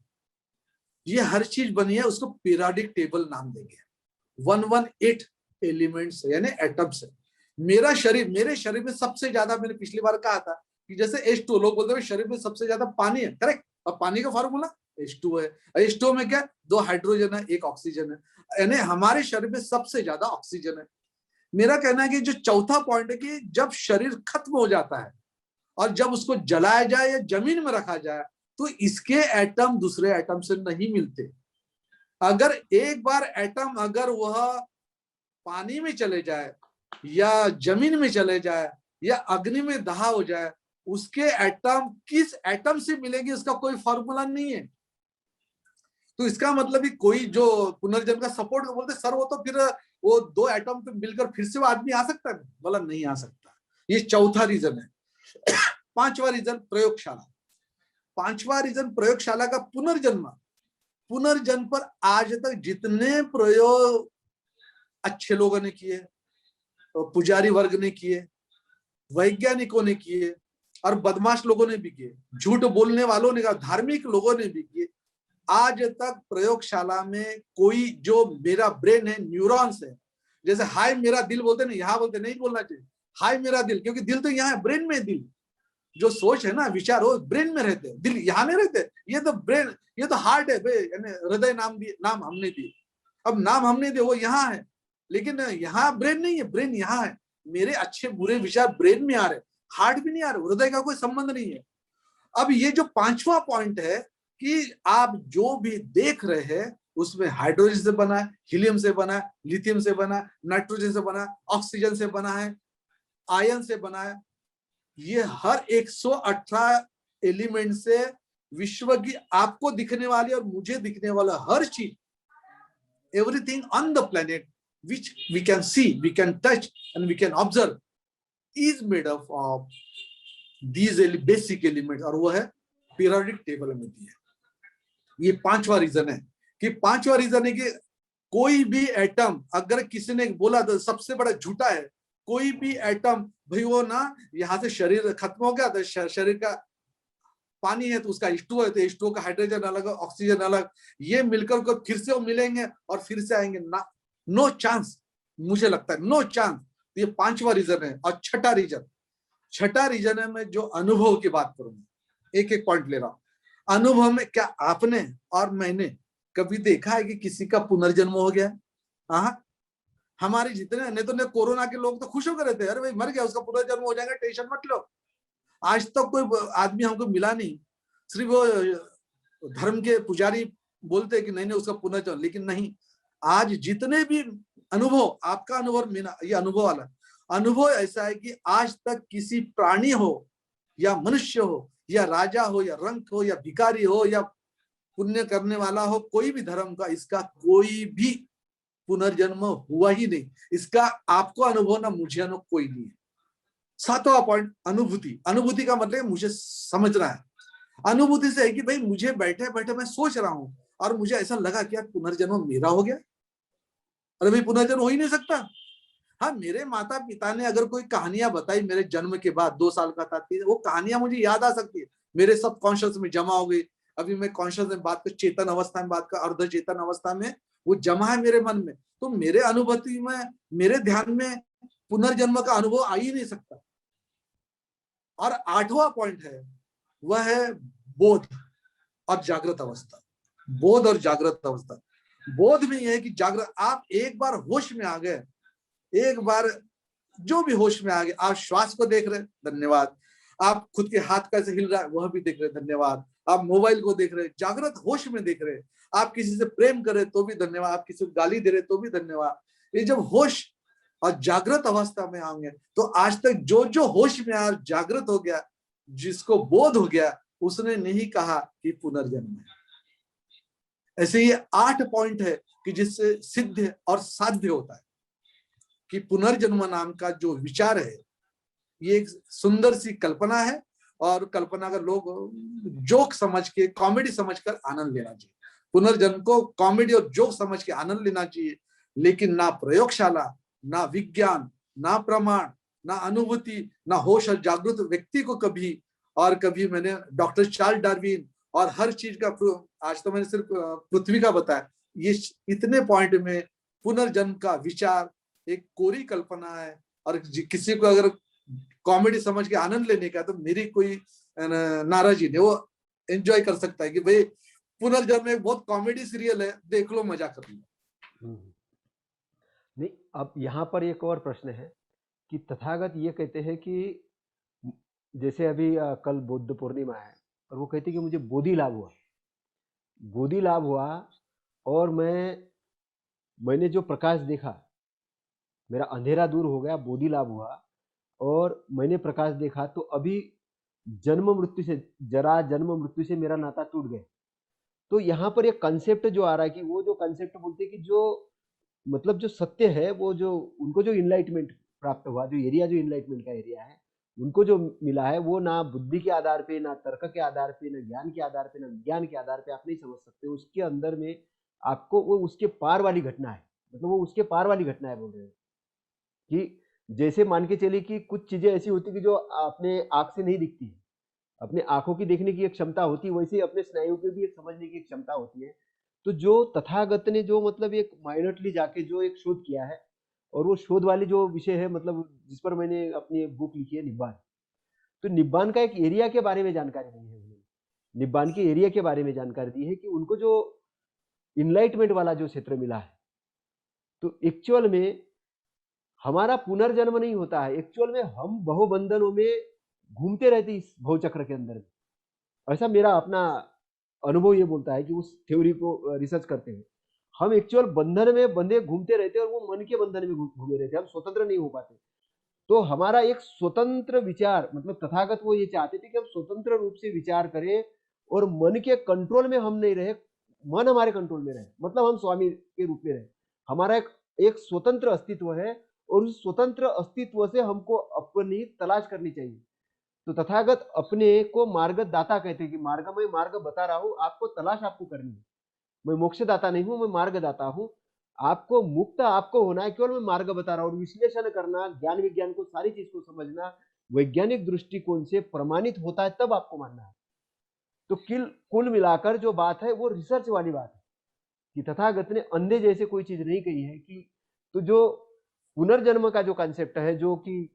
ये हर चीज बनी है, उसको पीरियोडिक टेबल नाम देंगे। 118 एलिमेंट्स यानी एटम्स है। मेरे शरीर में सबसे ज्यादा, मैंने पिछली बार कहा था कि जैसे H2, लोग बोलते हैं शरीर में सबसे ज्यादा पानी है, करेक्ट। और पानी का फार्मूला H2 है। H2 में क्या, 2 हाइड्रोजन है, 1 ऑक्सीजन है, यानी हमारे शरीर में सबसे ज्यादा ऑक्सीजन है। मेरा कहना है कि जो चौथा पॉइंट है कि जब शरीर खत्म हो जाता है और जब उसको जलाया जाए या जमीन में रखा जाए तो इसके एटम दूसरे एटम से नहीं मिलते। अगर एक बार एटम अगर वह पानी में चले जाए या जमीन में चले जाए या अग्नि में दहा हो जाए, उसके एटम किस एटम से मिलेंगे उसका कोई फॉर्मूला नहीं है। तो इसका मतलब कि कोई जो पुनर्जन्म का सपोर्ट बोलते सर, वो तो फिर वो 2 एटम पे मिलकर फिर से वो आदमी आ सकता है, बोला नहीं आ सकता। ये चौथा रीजन है। पांचवा रीजन प्रयोगशाला। पांचवा रीजन प्रयोगशाला का पुनर्जन्म। पुनर्जन्म पर आज तक जितने प्रयोग अच्छे लोगों ने किए, पुजारी वर्ग ने किए, वैज्ञानिकों ने किए, और बदमाश लोगों ने भी किए, झूठ बोलने वालों ने, धार्मिक लोगों ने भी किए, आज तक प्रयोगशाला में कोई जो मेरा ब्रेन है, न्यूरॉन्स है, जैसे हाय मेरा दिल बोलते नहीं, यहाँ बोलते नहीं बोलना चाहिए हाय मेरा दिल, क्योंकि दिल तो यहाँ है, ब्रेन में दिल। जो सोच है ना, विचार, वो ब्रेन में रहते हैं, दिल यहाँ नहीं रहते। ये तो ब्रेन, ये तो हार्ट है बे, यानी हृदय नाम हमने दिए। अब नाम हमने दिए, वो यहाँ है, लेकिन यहाँ ब्रेन नहीं है, ब्रेन यहाँ है। मेरे अच्छे बुरे विचार ब्रेन में आ रहे, हार्ट भी नहीं आ रहे, हृदय का कोई संबंध नहीं है। अब ये जो पांचवा पॉइंट है कि आप जो भी देख रहे हैं उसमें हाइड्रोजन से बना है, हीलियम से बना है, लिथियम से बना है, नाइट्रोजन से बना है, ऑक्सीजन से बना है, आयन से बना है। ये हर 118 एलिमेंट से विश्व की आपको दिखने वाली और मुझे दिखने वाला हर चीज, everything on the planet which we can see, we can touch and we can observe is made up of these basic elements, और वो है पीरियोडिक टेबल में दिया। ये पांचवा रीजन है कि कोई भी एटम, अगर किसी ने बोला तो सबसे बड़ा झूठा है, कोई भी एटम भाई वो ना यहाँ से शरीर खत्म हो गया तो शरीर का पानी है तो उसका H2 है तो H2 का हाइड्रोजन अलग, ऑक्सीजन अलग, ये मिलकर को फिर से वो मिलेंगे और फिर से आएंगे ना, नो चांस, मुझे लगता है नो चांस। ये पांचवा रीजन है। और छठा रीजन है, मैं जो अनुभव की बात करूंगा, एक एक पॉइंट ले रहा हूं। अनुभव में क्या आपने और मैंने कभी देखा है कि किसी का पुनर्जन्म हो गया? हाँ, हमारे जितने नहीं तो कोरोना के लोग तो खुश होकर रहते हैं, अरे भाई मर गया उसका पुनर्जन्म हो जाएगा, टेंशन मत लो। आज तक कोई आदमी हमको मिला नहीं, सिर्फ वो धर्म के पुजारी बोलते हैं कि नहीं उसका पुनर्जन्म, लेकिन नहीं, आज जितने भी अनुभव, आपका अनुभव मेरा, ये अनुभव वाला अनुभव ऐसा है कि आज तक किसी प्राणी हो या मनुष्य हो या राजा हो या रंक हो या भिखारी हो या पुण्य करने वाला हो, कोई भी धर्म का, इसका कोई भी पुनर्जन्म हुआ ही नहीं। इसका आपको अनुभव ना मुझे अनुभव कोई नहीं है। सातवां पॉइंट, अनुभूति। अनुभूति का मतलब मुझे समझना है। अनुभूति से है कि भाई मुझे बैठे बैठे मैं सोच रहा हूं और मुझे ऐसा लगा कि यार पुनर्जन्म मेरा हो गया। अरे भाई पुनर्जन्म हो ही नहीं सकता। हाँ, मेरे माता पिता ने अगर कोई कहानियां बताई मेरे जन्म के बाद, 2 साल का था, वो कहानियां मुझे याद आ सकती है, मेरे सब कॉन्शियस में जमा हो गई। अभी मैं कॉन्शियस में बात कर, चेतन अवस्था में बात कर, अर्ध चेतन अवस्था में वो जमा है मेरे मन में, तो मेरे अनुभूति में, मेरे ध्यान में पुनर्जन्म का अनुभव आ ही नहीं सकता। और आठवां पॉइंट है, वह है बोध और जागृत अवस्था। बोध और जागृत अवस्था, बोध में यह है कि जागृत, आप एक बार होश में आ गए, एक बार जो भी होश में आ गए, आप श्वास को देख रहे, धन्यवाद। आप खुद के हाथ कैसे हिल रहा है वह भी देख रहे, धन्यवाद। आप मोबाइल को देख रहे, जागृत होश में देख रहे। आप किसी से प्रेम करे तो भी धन्यवाद, आप किसी को गाली दे रहे तो भी धन्यवाद। ये जब होश और जागृत अवस्था में आएंगे तो आज तक जो जो होश में आ, जागृत हो गया, जिसको बोध हो गया, उसने नहीं कहा कि पुनर्जन्म है। ऐसे ये 8 पॉइंट है कि जिससे सिद्ध और साध्य होता है कि पुनर्जन्म नाम का जो विचार है, ये एक सुंदर सी कल्पना है, और कल्पना का लोग जोक समझ के, कॉमेडी समझकर आनंद लेना चाहिए। पुनर्जन्म को कॉमेडी और जोक समझ के आनंद लेना चाहिए, लेकिन ना प्रयोगशाला, ना विज्ञान, ना प्रमाण, ना अनुभूति, ना होश और जागृत व्यक्ति को कभी, और कभी मैंने डॉक्टर चार्ल्स डार्विन और हर चीज का, आज तो मैंने सिर्फ पृथ्वी का बताया, ये इतने पॉइंट में पुनर्जन्म का विचार एक कोरी कल्पना है। और किसी को अगर कॉमेडी समझ के आनंद लेने का, तो मेरी कोई नाराजी नहीं, वो एंजॉय कर सकता है कि भाई पुनर्जन्म एक बहुत कॉमेडी सीरियल है, देख लो, मजा कर लो। नहीं, अब यहाँ पर एक और प्रश्न है कि तथागत ये कहते हैं कि जैसे अभी कल बुद्ध पूर्णिमा है, और वो कहते हैं कि मुझे बोधि लाभ हुआ, और मैंने जो प्रकाश देखा, मेरा अंधेरा दूर हो गया, बोधि लाभ हुआ और मैंने प्रकाश देखा, तो अभी जन्म मृत्यु से मेरा नाता टूट गया। तो यहाँ पर एक कंसेप्ट जो आ रहा है कि वो जो कंसेप्ट बोलते हैं कि जो मतलब जो सत्य है, वो जो उनको जो इनलाइटमेंट प्राप्त हुआ, जो इनलाइटमेंट का एरिया है, उनको जो मिला है, वो ना बुद्धि के आधार पे, ना तर्क के आधार पे, ना ज्ञान के आधार पे, ना विज्ञान के आधार पे आप नहीं समझ सकते। उसके अंदर में आपको वो उसके पार वाली घटना है, मतलब वो उसके पार वाली घटना है बोल रहे हैं कि जैसे मान के चलिए कि कुछ चीजें ऐसी होती कि जो अपने आंख से नहीं दिखती है, अपने आंखों की देखने की एक क्षमता होती है, वैसे ही अपने स्नायु की भी एक समझने की एक क्षमता होती है। तो जो तथागत ने जो मतलब एक माइनटली जाके जो एक शोध किया है, और वो शोध वाली जो विषय है, मतलब जिस पर मैंने अपनी बुक लिखी है निब्बान, तो निब्बान का एक एरिया के बारे में जानकारी दी है उन्होंने, निब्बान के एरिया के बारे में जानकारी दी है कि उनको जो इनलाइटमेंट वाला जो क्षेत्र मिला है, तो एक्चुअल में हमारा पुनर्जन्म नहीं होता है, एक्चुअल में हम बहुबंधनों में घूमते रहते इस भवचक्र के अंदर में। ऐसा मेरा अपना अनुभव ये बोलता है कि उस थ्योरी को रिसर्च करते हुए हम एक्चुअल बंधन में बंधे घूमते रहते हैं और वो मन के बंधन में घूमे रहते हैं, हम स्वतंत्र नहीं हो पाते। तो हमारा एक स्वतंत्र विचार, मतलब तथागत वो ये चाहते थे कि हम स्वतंत्र रूप से विचार करें और मन के कंट्रोल में हम नहीं रहे, मन हमारे कंट्रोल में रहे, मतलब हम स्वामी के रूप में रहे। हमारा एक स्वतंत्र अस्तित्व है और उस स्वतंत्र अस्तित्व से हमको अपनी तलाश करनी चाहिए। तो तथागत अपने को मार्गदाता कहते हैं कि मैं मार्ग बता रहा हूं, आपको तलाश आपको करनी है। मैं मोक्षदाता नहीं हूं, मैं मार्गदाता हूं। आपको मुक्त आपको होना है, केवल मैं मार्ग बता रहा हूं। विश्लेषण करना, ज्ञान विज्ञान को, सारी चीज को समझना वैज्ञानिक दृष्टिकोण से प्रमाणित होता है, तब आपको मानना है। तो कुल मिलाकर जो बात है वो रिसर्च वाली बात है कि तथागत ने अंधे जैसे कोई चीज नहीं कही है कि, तो जो पुनर्जन्म का जो कॉन्सेप्ट है, जो कि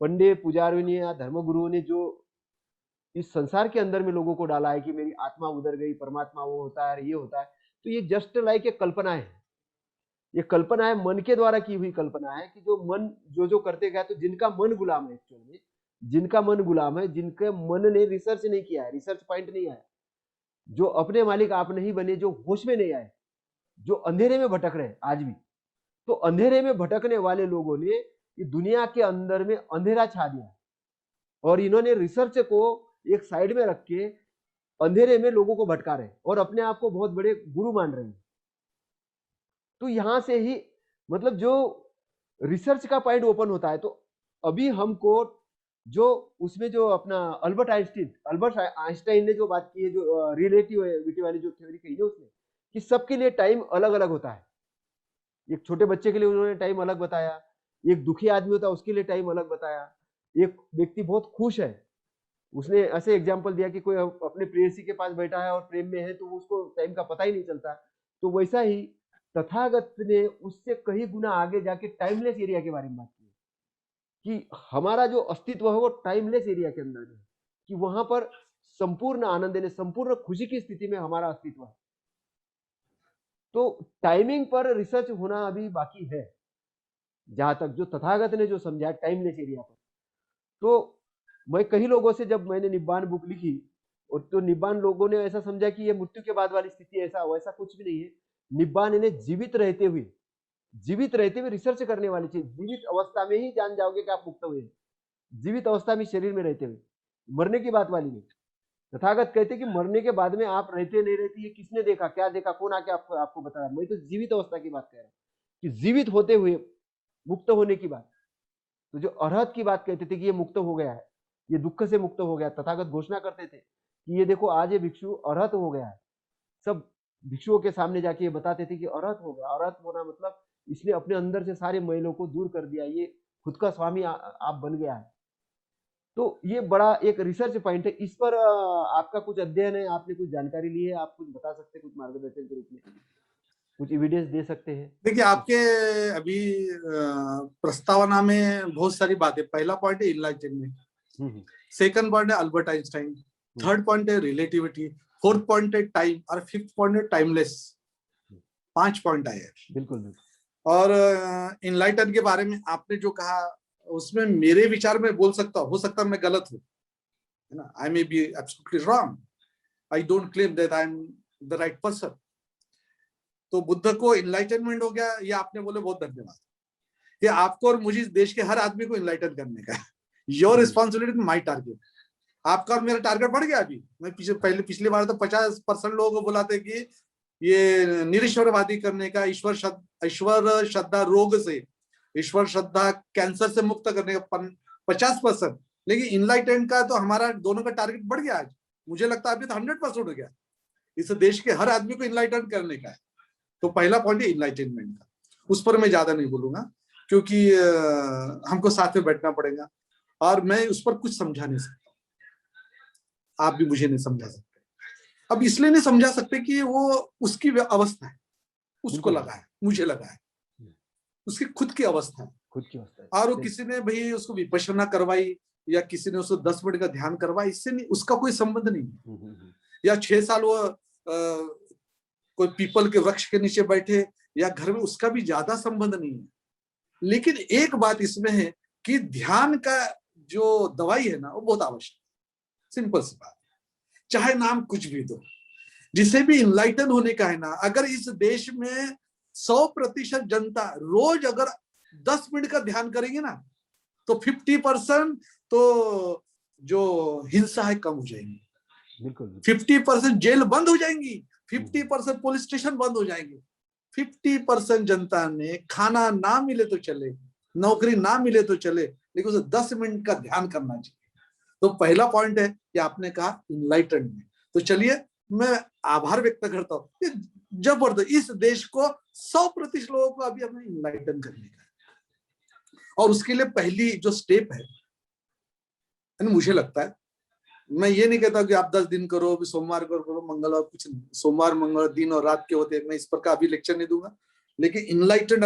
पंडित पुजारियों ने या धर्मगुरुओं ने जो इस संसार के अंदर में लोगों को डाला है कि मेरी आत्मा उधर गई, परमात्मा वो होता है, ये होता है, तो ये जस्ट लाइक एक कल्पना है। ये कल्पना है, मन के द्वारा की हुई कल्पना है कि जो मन जो करते गया, तो जिनका मन गुलाम है, एक्चुअल में जिनका मन गुलाम है, जिनके मन ने रिसर्च नहीं किया है, रिसर्च पॉइंट नहीं आया, जो अपने मालिक आप नहीं बने, जो होश में नहीं आए, जो अंधेरे में भटक रहे आज भी। तो अंधेरे में भटकने वाले लोगों ने ये दुनिया के अंदर में अंधेरा छा दिया और इन्होंने रिसर्च को एक साइड में रख के अंधेरे में लोगों को भटका रहे और अपने आप को बहुत बड़े गुरु मान रहे हैं। तो यहां से ही मतलब जो रिसर्च का पॉइंट ओपन होता है। तो अभी हमको जो उसमें जो अपना अल्बर्ट आइंस्टाइन ने जो बात की है, जो रिलेटिविटी वाली जो थ्योरी कही है उसने, कि सबके लिए टाइम अलग अलग होता है। एक छोटे बच्चे के लिए उन्होंने टाइम अलग बताया, एक दुखी आदमी होता है उसके लिए टाइम अलग बताया, एक व्यक्ति बहुत खुश है उसने ऐसे एग्जाम्पल दिया कि कोई अपने प्रेयसी के पास बैठा है और प्रेम में है तो उसको टाइम का पता ही नहीं चलता। तो वैसा ही तथागत ने उससे कई गुना आगे जाके टाइमलेस एरिया के बारे में बात की कि हमारा जो अस्तित्व है वो टाइमलेस एरिया के अंदर है, कि वहां पर संपूर्ण आनंद ने संपूर्ण खुशी की स्थिति में हमारा अस्तित्व है। तो टाइमिंग पर रिसर्च होना अभी बाकी है, जहां तक जो तथागत ने जो समझा टाइमलेस एरिया पर। तो मैं कई लोगों से जब मैंने निब्बान बुक लिखी, और तो निब्बान लोगों ने ऐसा समझा कि ये मृत्यु के बाद वाली स्थिति, ऐसा वैसा कुछ भी नहीं है। निब्बान इन्हें जीवित रहते हुए रिसर्च करने वाली चीज। जीवित अवस्था में ही जान जाओगे कि आप मुक्त हुए, जीवित अवस्था में शरीर में रहते हुए, मरने की बात वाली नहीं। तथागत कहते कि मरने के बाद में आप रहते नहीं रहते, ये किसने देखा, क्या देखा, कौन आके आपको बता रहा। मैं तो जीवित अवस्था की बात कह रहा हूँ कि जीवित होते हुए मुक्त होने की बात। तो जो अरहत की बात कहते थे कि ये मुक्त हो गया है, ये दुख से मुक्त हो गया, तथागत घोषणा करते थे कि ये देखो आज ये भिक्षु अरहत हो गया है। सब भिक्षुओं के सामने जाके ये बताते थे कि अरहत हो गया। अरहत होना मतलब इसने अपने अंदर से सारे मैलों को दूर कर दिया, ये खुद का स्वामी आप बन गया है। तो ये बड़ा एक रिसर्च पॉइंट है। इस पर आपका कुछ अध्ययन है, आपने कुछ जानकारी ली है, आप कुछ बता सकते हैं, कुछ मार्गदर्शन के रूप में कुछ एविडेंस दे सकते हैं? देखिए, आपके अभी प्रस्तावना में बहुत सारी बातें। पहला पॉइंट है इनलाइटनमेंट, सेकंड पॉइंट है अल्बर्ट आइंस्टाइन, थर्ड पॉइंट है रिलेटिविटी, फोर्थ पॉइंट है टाइम और फिफ्थ पॉइंट है टाइमलेस। 5 पॉइंट आए हैं। बिल्कुल। और इनलाइटन के बारे में आपने जो कहा उसमें मेरे विचार में बोल सकता हूँ, हो सकता है मैं गलत हूँ, है ना। I may be absolutely wrong, I don't claim that I am the right person. तो बुद्ध को इनलाइटनमेंट हो गया, ये आपने बोले, बहुत धन्यवाद। ये आपको और मुझे, देश के हर आदमी को इनलाइटन करने का है। Your responsibility, my target. आपका और मेरा टारगेट बढ़ गया अभी। मैं पिछली बार तो 50% लोगों को बुलाते कि ये निरीश्वरवादी करने का, ईश्वर श्रद्धा रोग से, ईश्वर श्रद्धा कैंसर से मुक्त करने का 50%। लेकिन इनलाइटन का तो हमारा दोनों का टारगेट बढ़ गया आज। मुझे लगता है अभी तो 100% हो गया। इस देश के हर आदमी को इनलाइटन करने का है। तो पहला पॉइंट है इनलाइटनमेंट का, उस पर मैं ज्यादा नहीं बोलूंगा क्योंकि हमको साथ में बैठना पड़ेगा और मैं उस पर कुछ समझा नहीं सकता। आप भी मुझे नहीं समझा सकते। अब इसलिए नहीं समझा सकते कि वो उसकी अवस्था है, उसको लगा है, मुझे लगा है, उसकी खुद की अवस्था है। और वो किसी ने भाई उसको विपश्यना करवाई, या किसी ने उसको 10 मिनट का ध्यान करवाया, इससे नहीं, उसका कोई संबंध नहीं है। या 6 साल वो कोई पीपल के वृक्ष के नीचे बैठे या घर में, उसका भी ज्यादा संबंध नहीं है। लेकिन एक बात इसमें है कि ध्यान का जो दवाई है ना, वो बहुत आवश्यक, सिंपल सी बात, चाहे नाम कुछ भी दो, जिसे भी इनलाइटन होने का है ना, अगर इस देश में 100% जनता रोज अगर 10 मिनट का ध्यान करेंगे ना, तो 50% तो जो हिंसा है कम हो जाएंगी, बिल्कुल 50% जेल बंद हो जाएंगी, 50% पुलिस स्टेशन बंद हो जाएंगे, 50% जनता ने खाना ना मिले तो चले, नौकरी ना मिले तो चले, लेकिन उसे 10 मिनट का ध्यान करना चाहिए। तो पहला पॉइंट है कि आपने कहा इनलाइटनमेंट। तो चलिए मैं आभार व्यक्त करता हूँ, जबरदस्त, इस देश को 100% लोगों को अभी हमें इनलाइटन करने का है। और उसके लिए पहली जो स्टेप है, मुझे लगता है, मैं ये नहीं कहता कि आप 10 दिन करो, अभी सोमवार करो, मंगलवार, कुछ नहीं, सोमवार मंगलवार दिन और रात के होते हैं, मैं इस पर का अभी लेक्चर नहीं दूंगा। लेकिन इनलाइटन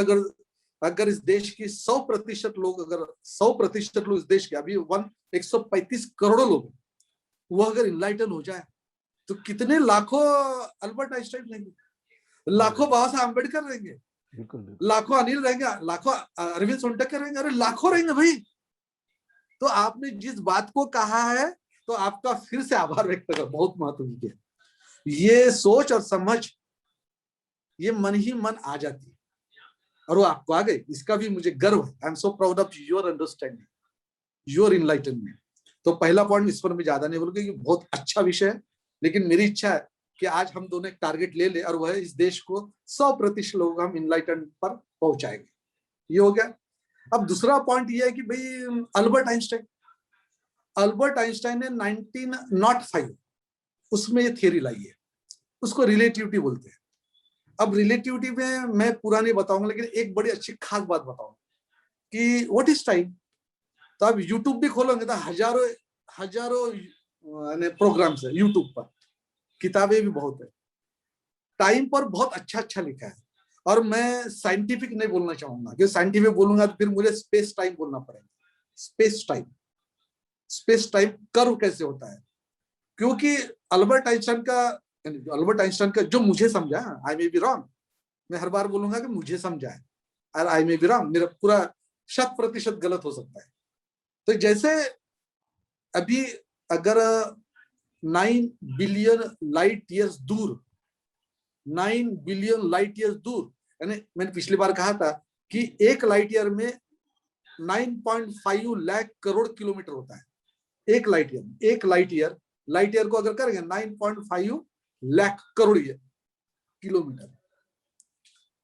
अगर इस देश की 100% लोग, अगर 100% लोग इस देश के, अभी 135 करोड़ लोग, वो अगर इनलाइटन हो जाए तो कितने लाखों अल्बर्ट आइंस्टाइन रहेंगे, लाखों बाबा साहब अम्बेडकर रहेंगे, लाखों अनिल रहेंगे, लाखों अरविंद सोनटकर रहेंगे, अरे लाखों रहेंगे भाई। तो आपने जिस बात को कहा है, तो आपका फिर से आभार व्यक्त कर, बहुत महत्व की है ये सोच और समझ, ये मन ही मन आ जाती है और वो आपको आ गई, इसका भी मुझे गर्व है। I am so proud of your understanding, your enlightenment. तो पहला पॉइंट, इस पर मैं ज्यादा नहीं बोलूंगा, बहुत अच्छा विषय है, लेकिन मेरी इच्छा है कि आज हम दोनों एक टारगेट ले ले, और वह इस देश को 100% लोग हम इनलाइटन पर पहुंचाएंगे। ये हो गया। अब दूसरा पॉइंट ये है कि भाई अल्बर्ट आइंस्टाइन ने 1905 उसमें ये थियरी लाई है, उसको रिलेटिविटी बोलते हैं। अब रिलेटिविटी में मैं पूरा नहीं बताऊंगा, लेकिन एक बड़ी अच्छी खास बात बताऊंगा कि व्हाट इज टाइम। तो आप यूट्यूब भी खोलोगे तो हजारों प्रोग्राम्स है यूट्यूब पर, किताबें भी बहुत है, टाइम पर बहुत अच्छा लिखा है। और मैं साइंटिफिक नहीं बोलना चाहूंगा, क्योंकि साइंटिफिक बोलूंगा तो फिर मुझे स्पेस टाइम बोलना पड़ेगा। स्पेस टाइम कर्व कैसे होता है, क्योंकि अल्बर्ट आइंस्टाइन का जो मुझे समझा, आई मे बी रॉन्ग, मैं हर बार बोलूंगा कि मुझे समझा है, और आई मे बी रॉन्ग, मेरा पूरा 100% गलत हो सकता है। तो जैसे अभी अगर 9 बिलियन लाइट ईयर्स दूर, 9 बिलियन लाइट ईयर्स दूर, यानी मैंने पिछली बार कहा था कि एक लाइट ईयर में 9.5 लाख करोड़ किलोमीटर होता है। एक लाइट ईयर को अगर करेंगे 9.5 लाख करोड़ किलोमीटर,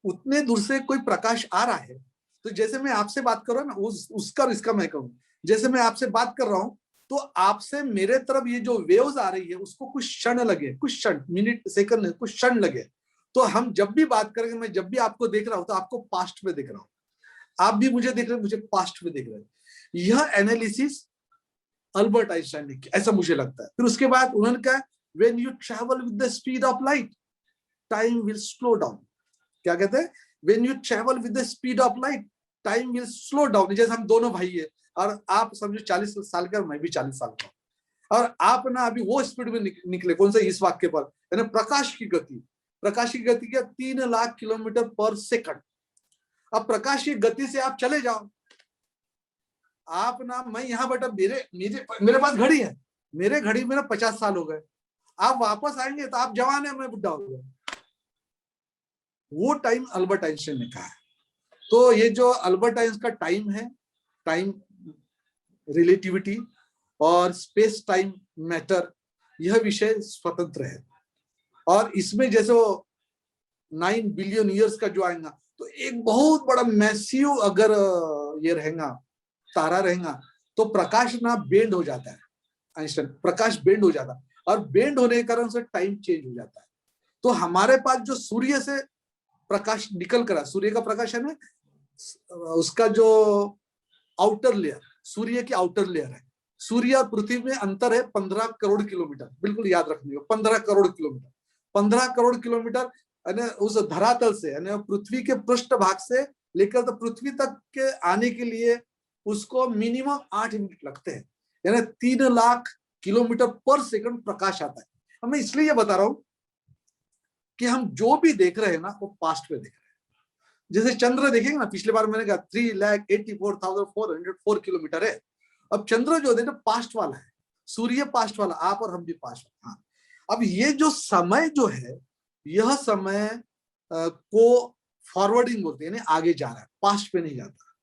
उतने दूर से कोई प्रकाश आ रहा है। तो जैसे मैं आपसे बात कर रहा हूं ना, उसका इसका मैं कहूं, जैसे मैं आपसे बात कर रहा हूं, तो आपसे मेरे तरफ ये जो वेव्स आ रही है, उसको कुछ क्षण लगे, कुछ क्षण, मिनट सेकंड, कुछ क्षण लगे। तो हम जब भी बात करेंगे, मैं जब भी आपको देख रहा हूं तो आपको पास्ट में देख रहा हूं, आप भी मुझे देख रहे हैं, मुझे पास्ट में देख रहे हैं। यह एनालिसिस अल्बर्ट आइंस्टाइन ने किया, ऐसा मुझे लगता है। फिर उसके बाद उन्होंने कहा, when you travel with the speed of light, time will slow down. क्या कहते हैं? When you travel with the speed of light, time will slow down. जैसे हम दोनों भाई है, और आप समझो 40 साल का, मैं भी 40 साल का, और आप ना अभी वो स्पीड में निकले, कौन सा, इस वाक्य पर, यानी प्रकाश की गति क्या, 3 लाख किलोमीटर पर सेकंड। अब प्रकाश की गति से आप चले जाओ, आप ना, मैं यहां बैठा, मेरे पास घड़ी है, मेरे घड़ी में 50 साल हो गए, आप वापस आएंगे तो आप जवान है, मैं बुढ़ा हो गया। वो टाइम अल्बर्ट आइंस्टाइन ने कहा है। तो ये जो अल्बर्ट आइंस्टाइन का टाइम है, टाइम रिलेटिविटी और स्पेस टाइम मैटर, यह विषय स्वतंत्र है। और इसमें जैसे 9 बिलियन ईयर्स का जो आएगा, तो एक बहुत बड़ा मैसिव अगर ये रहेगा, तारा रहेगा, तो प्रकाश ना बेंड हो जाता है, आइंस्टाइन, प्रकाश बेंड हो जाता है, और बेंड होने के कारण से टाइम चेंज हो जाता है। तो हमारे पास जो सूर्य से प्रकाश निकल कर, सूर्य का प्रकाश है ना, उसका जो आउटर लेयर, सूर्य की आउटर लेयर है, सूर्य और पृथ्वी में अंतर है 15 करोड़ किलोमीटर, बिल्कुल याद रखने को, 15 करोड़ किलोमीटर, 15 करोड़ किलोमीटर उस धरातल से, पृथ्वी के पृष्ठ भाग से लेकर तो पृथ्वी तक के आने के लिए उसको मिनिमम 8 मिनट लगते हैं। यानी 3 लाख किलोमीटर पर सेकंड प्रकाश आता है। अब मैं इसलिए ये बता रहा हूं कि हम जो भी देख रहे हैं ना वो पास्ट में देख रहे हैं। जैसे चंद्र देखेंगे ना, पिछले बार मैंने कहा 3,84,404 किलोमीटर है। अब चंद्र जो है पास्ट वाला है, सूर्य पास्ट वाला, आप और हम भी पास्ट वाला। हाँ, अब ये जो समय जो है, यह समय को फॉरवर्डिंग बोलते हैं, यानी आगे जा रहा है, पास्ट पे नहीं जाता,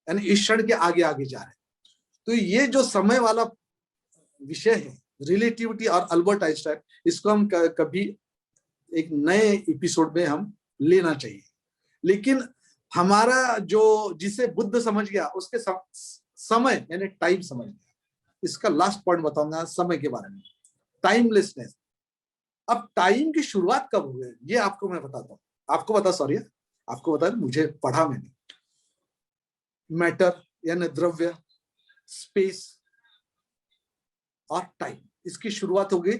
यानी इस क्षण के आगे आगे जा रहा है। तो ये जो समय वाला विषय है, रिलेटिविटी और अल्बर्ट आइंस्टाइन, इसको हम कभी एक नए एपिसोड में हम लेना चाहिए। लेकिन हमारा जो जिसे बुद्ध समझ गया उसके समय यानी टाइम समझ गया। इसका लास्ट पॉइंट बताऊंगा समय के बारे में, टाइमलेसनेस। अब टाइम की शुरुआत कब हुई ये आपको मैं बताता हूँ, आपको बता मुझे पढ़ा मैंने। मैटर यानी द्रव्य, स्पेस और टाइम, इसकी शुरुआत हो गई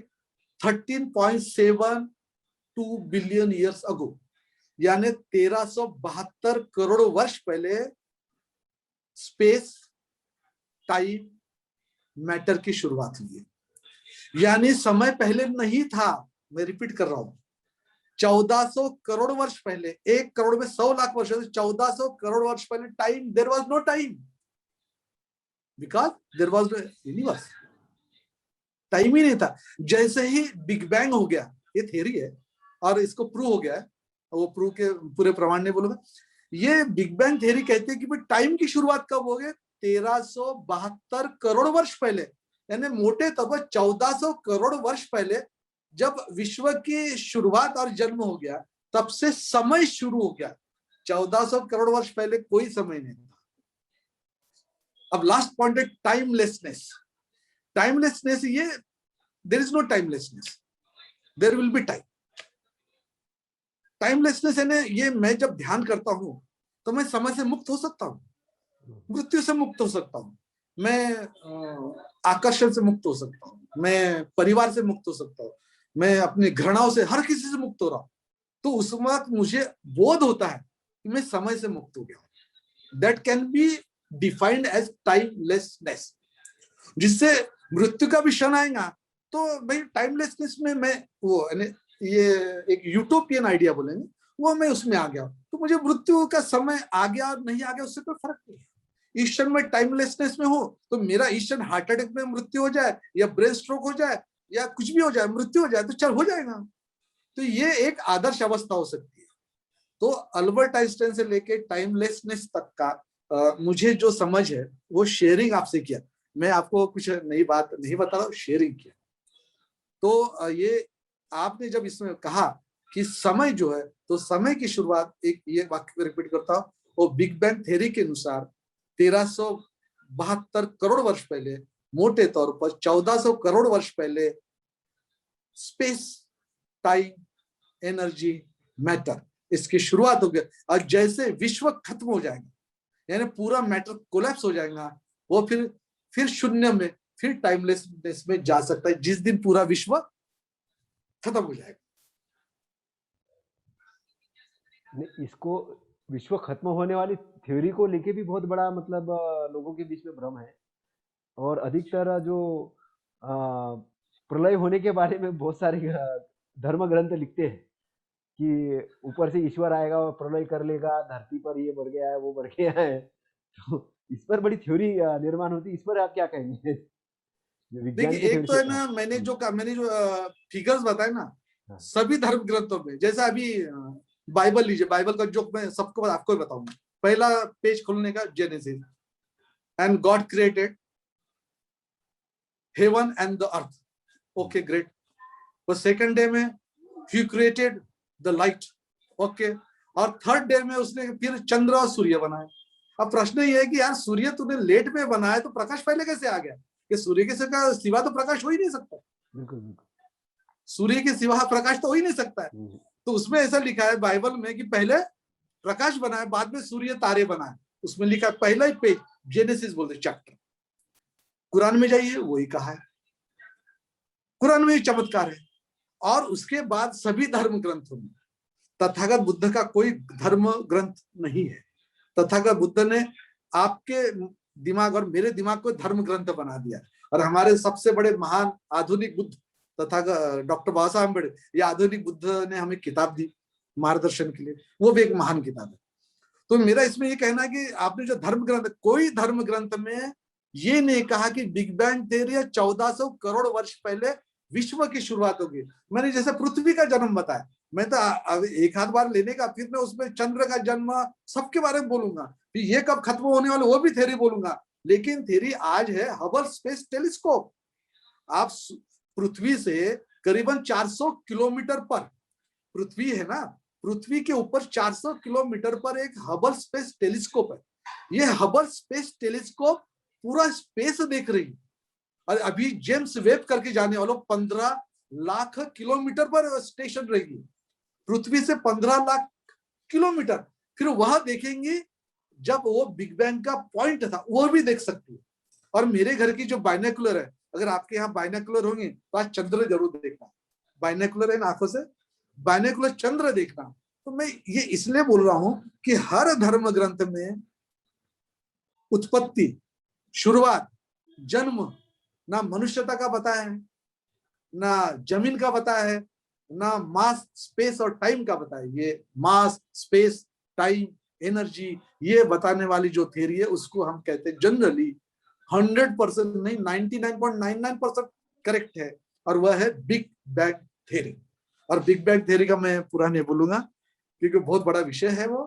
13.72 बिलियन ईयर्स अगो, यानी 1372 करोड़ वर्ष पहले स्पेस, टाइम, मैटर की शुरुआत हुई है। यानी समय पहले नहीं था, मैं रिपीट कर रहा हूं, 1400 करोड़ वर्ष पहले, 1 करोड़ में 100 लाख वर्ष, 1400 करोड़ वर्ष पहले time, there was no time because there was no universe, time ही नहीं था। जैसे ही बिग बैंग हो गया, ये थ्योरी है और इसको प्रूव हो गया है, वो प्रूव के पूरे प्रमाण नहीं बोलूंगा। ये बिग बैंग थ्योरी कहते हैं कि भाई टाइम की शुरुआत कब हो गई, 1372 करोड़ वर्ष पहले, यानी मोटे तौर पर 1400 करोड़ वर्ष पहले जब विश्व की शुरुआत और जन्म हो गया, तब से समय शुरू हो गया। 1400 करोड़ वर्ष पहले कोई समय नहीं था। अब लास्ट पॉइंट है टाइमलेसनेस। टाइमलेसनेस ये, there is no timelessness, there will be time. Timelessness है ना, ये मैं जब ध्यान करता हूं तो मैं समय से मुक्त हो सकता हूं, मृत्यु से मुक्त हो सकता हूं, मैं आकर्षण से मुक्त हो सकता हूं, मैं परिवार से मुक्त हो सकता हूं, मैं अपनी घृणाओं से, हर किसी से मुक्त हो रहा हूं। तो उस वक्त मुझे बोध होता है कि मैं समय से मुक्त हो गया हूं। That can be defined as timelessness. जिससे मृत्यु का भी क्षण आएगा तो भाई टाइमलेसनेस में मैं वो ये एक यूटोपियन आइडिया बोलेंगे, वो मैं उसमें आ गया, तो मुझे मृत्यु का समय आ गया और नहीं आ गया उससे कोई फर्क नहीं है। इस क्षण में टाइमलेसनेस में हो तो मेरा इस क्षण हार्ट अटैक में मृत्यु हो जाए या ब्रेन स्ट्रोक हो जाए या कुछ भी हो जाए, मृत्यु हो जाए तो चल हो जाएगा। तो ये एक आदर्श अवस्था हो सकती है। तो अल्बर्ट आइंस्टाइन से लेके टाइमलेसनेस तक का मुझे जो समझ है वो शेयरिंग आपसे किया। मैं आपको कुछ नई बात नहीं बता रहा हूँ, शेयरिंग किया। तो ये आपने जब इसमें कहा कि समय जो है, तो समय की शुरुआत, एक ये वाक्य रिपीट करता हूं, वो बिग बैंग थ्योरी के अनुसार 1372 करोड़ वर्ष पहले, मोटे तौर पर 1400 करोड़ वर्ष पहले स्पेस, टाइम, एनर्जी, मैटर, इसकी शुरुआत हो गई। और जैसे विश्व खत्म हो जाएगा, यानी पूरा मैटर कोलैप्स हो जाएगा, वो फिर शून्य में, फिर टाइमलेसनेस में जा सकता है, जिस दिन पूरा विश्व खत्म हो जाएगा। इसको विश्व खत्म होने वाली थ्योरी को लेके भी बहुत बड़ा मतलब लोगों के बीच में भ्रम है। और अधिकतर जो प्रलय होने के बारे में बहुत सारे धर्म ग्रंथ लिखते हैं कि ऊपर से ईश्वर आएगा और प्रलय कर लेगा, धरती पर ये बढ़ गया है, वो बढ़ गया है। तो इस पर बड़ी थ्योरी निर्माण होती है। इस पर आप क्या कहेंगे? देखिए, एक तो है ना, मैंने जो फिगर्स बताए ना, सभी धर्म ग्रंथों में, जैसा अभी बाइबल लीजिए, बाइबल का जो मैं सबको आपको ही बताऊंगा। पहला पेज खोलने का, genesis, and God created heaven and the earth. Okay, great. और सेकंड डे में he created the light. Okay. और थर्ड डे में उसने फिर चंद्र और सूर्य बनाए। अब प्रश्न ये है कि यार सूर्य तूने लेट में बनाया तो प्रकाश पहले कैसे आ गया? कि सूर्य के सिवा तो प्रकाश हो ही नहीं सकता। बिल्कुल, सूर्य के सिवा प्रकाश तो हो ही नहीं सकता है। तो उसमें ऐसा लिखा है बाइबल में कि पहले प्रकाश बनाए, बाद में सूर्य तारे बनाए। उसमें लिखा है, पहला ही पेज, जेनेसिस बोलते चैप्टर। कुरान में जाइए, वही कहा है। कुरान में चमत्कार है। और उसके बाद सभी धर्म ग्रंथों में, तथागत बुद्ध का कोई धर्म ग्रंथ नहीं है। तथागत बुद्ध ने आपके दिमाग और मेरे दिमाग को धर्म ग्रंथ बना दिया। और हमारे सबसे बड़े महान आधुनिक बुद्ध तथा डॉक्टर बाबा साहब अम्बेडकर, ये आधुनिक बुद्ध ने हमें किताब दी मार्गदर्शन के लिए, वो भी एक महान किताब है। तो मेरा इसमें ये कहना है कि आपने जो धर्म ग्रंथ, कोई धर्म ग्रंथ में ये नहीं कहा कि बिग बैंग थ्योरी 1400 करोड़ वर्ष पहले विश्व की शुरुआत होगी। मैंने जैसे पृथ्वी का जन्म बताया, मैं तो अब एक आध बार लेने का, फिर मैं उसमें चंद्र का जन्म सबके बारे में बोलूंगा, फिर ये कब खत्म होने वाले वो भी थ्योरी बोलूंगा। लेकिन थ्योरी आज है हबल स्पेस टेलीस्कोप। आप पृथ्वी से करीबन 400 किलोमीटर पर, पृथ्वी है ना, पृथ्वी के ऊपर 400 किलोमीटर पर एक हबल स्पेस टेलीस्कोप है। ये हबल स्पेस टेलीस्कोप पूरा स्पेस देख रही है। और अभी जेम्स वेब करके जाने वालों 15 लाख किलोमीटर पर स्टेशन रहेगी, पृथ्वी से 15 लाख किलोमीटर। फिर वह देखेंगे जब वो बिग बैंग का पॉइंट था, वो भी देख सकती है। और मेरे घर की जो बाइनोकुलर है, अगर आपके यहाँ बाइनोकुलर होंगे तो आज चंद्र जरूर देखना। बाइनोकुलर है ना, आंखों से बाइनोकुलर चंद्र देखना। तो मैं ये इसलिए बोल रहा हूं कि हर धर्म ग्रंथ में उत्पत्ति, शुरुआत, जन्म ना मनुष्यता का बताया है, ना जमीन का बताया है, ना मास स्पेस और टाइम का बताया। ये मास स्पेस टाइम एनर्जी ये बताने वाली जो थ्योरी है, उसको हम कहते हैं जनरली 100% नहीं 99.99% करेक्ट है, और वह है बिग बैंग थ्योरी। और बिग बैंग थ्योरी का मैं पूरा नहीं बोलूंगा क्योंकि बहुत बड़ा विषय है वो।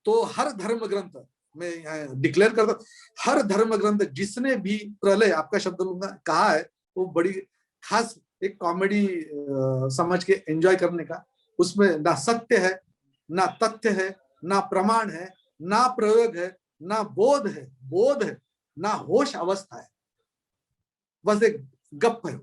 तो हर धर्म ग्रंथ मैं डिक्लेयर करता हूं, हर धर्म ग्रंथ जिसने भी प्रलय, आपका शब्द लूंगा, कहा है, वो बड़ी खास एक कॉमेडी समझ के एंजॉय करने का। उसमें ना सत्य है, ना तथ्य है, ना प्रमाण है, ना प्रयोग है, ना बोध है, ना होश अवस्था है, बस एक गप है।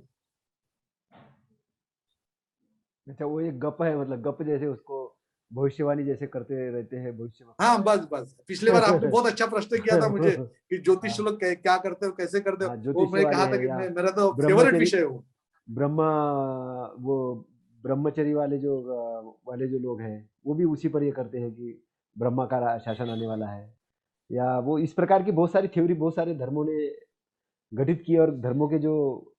अच्छा, वो एक गप है, मतलब गप जैसे उसको भविष्यवाणी जैसे करते रहते हैं भविष्य में। हाँ बस बस, पिछले बार आपने बहुत अच्छा प्रश्न किया था मुझे कि ज्योतिष हाँ, लोग क्या करते हो, कैसे करते हो, हाँ, वो ज्योतिष्य मैं वाले कहा था हैं कि या मेरा तो फेवरेट ब्रह्मचरी, विषय हो। ब्रह्मा, वो ब्रह्मचरी वाले जो लोग हैं, वो भी उसी पर ये करते हैं कि ब्रह्मा का शासन आने वाला है। या वो इस प्रकार की बहुत सारी थ्योरी बहुत सारे धर्मों ने गठित की, और धर्मों के जो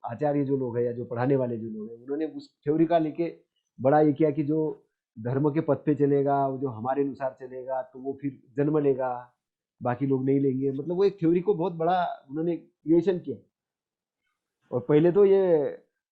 आचार्य जो लोग हैं या जो पढ़ाने वाले जो लोग हैं, उन्होंने उस थ्योरी का लेके बड़ा ये किया कि जो धर्म के पथ पे चलेगा, वो जो हमारे अनुसार चलेगा, तो वो फिर जन्म लेगा, बाकी लोग नहीं लेंगे। मतलब वो एक थ्योरी को बहुत बड़ा उन्होंने क्रिएशन किया। और पहले तो ये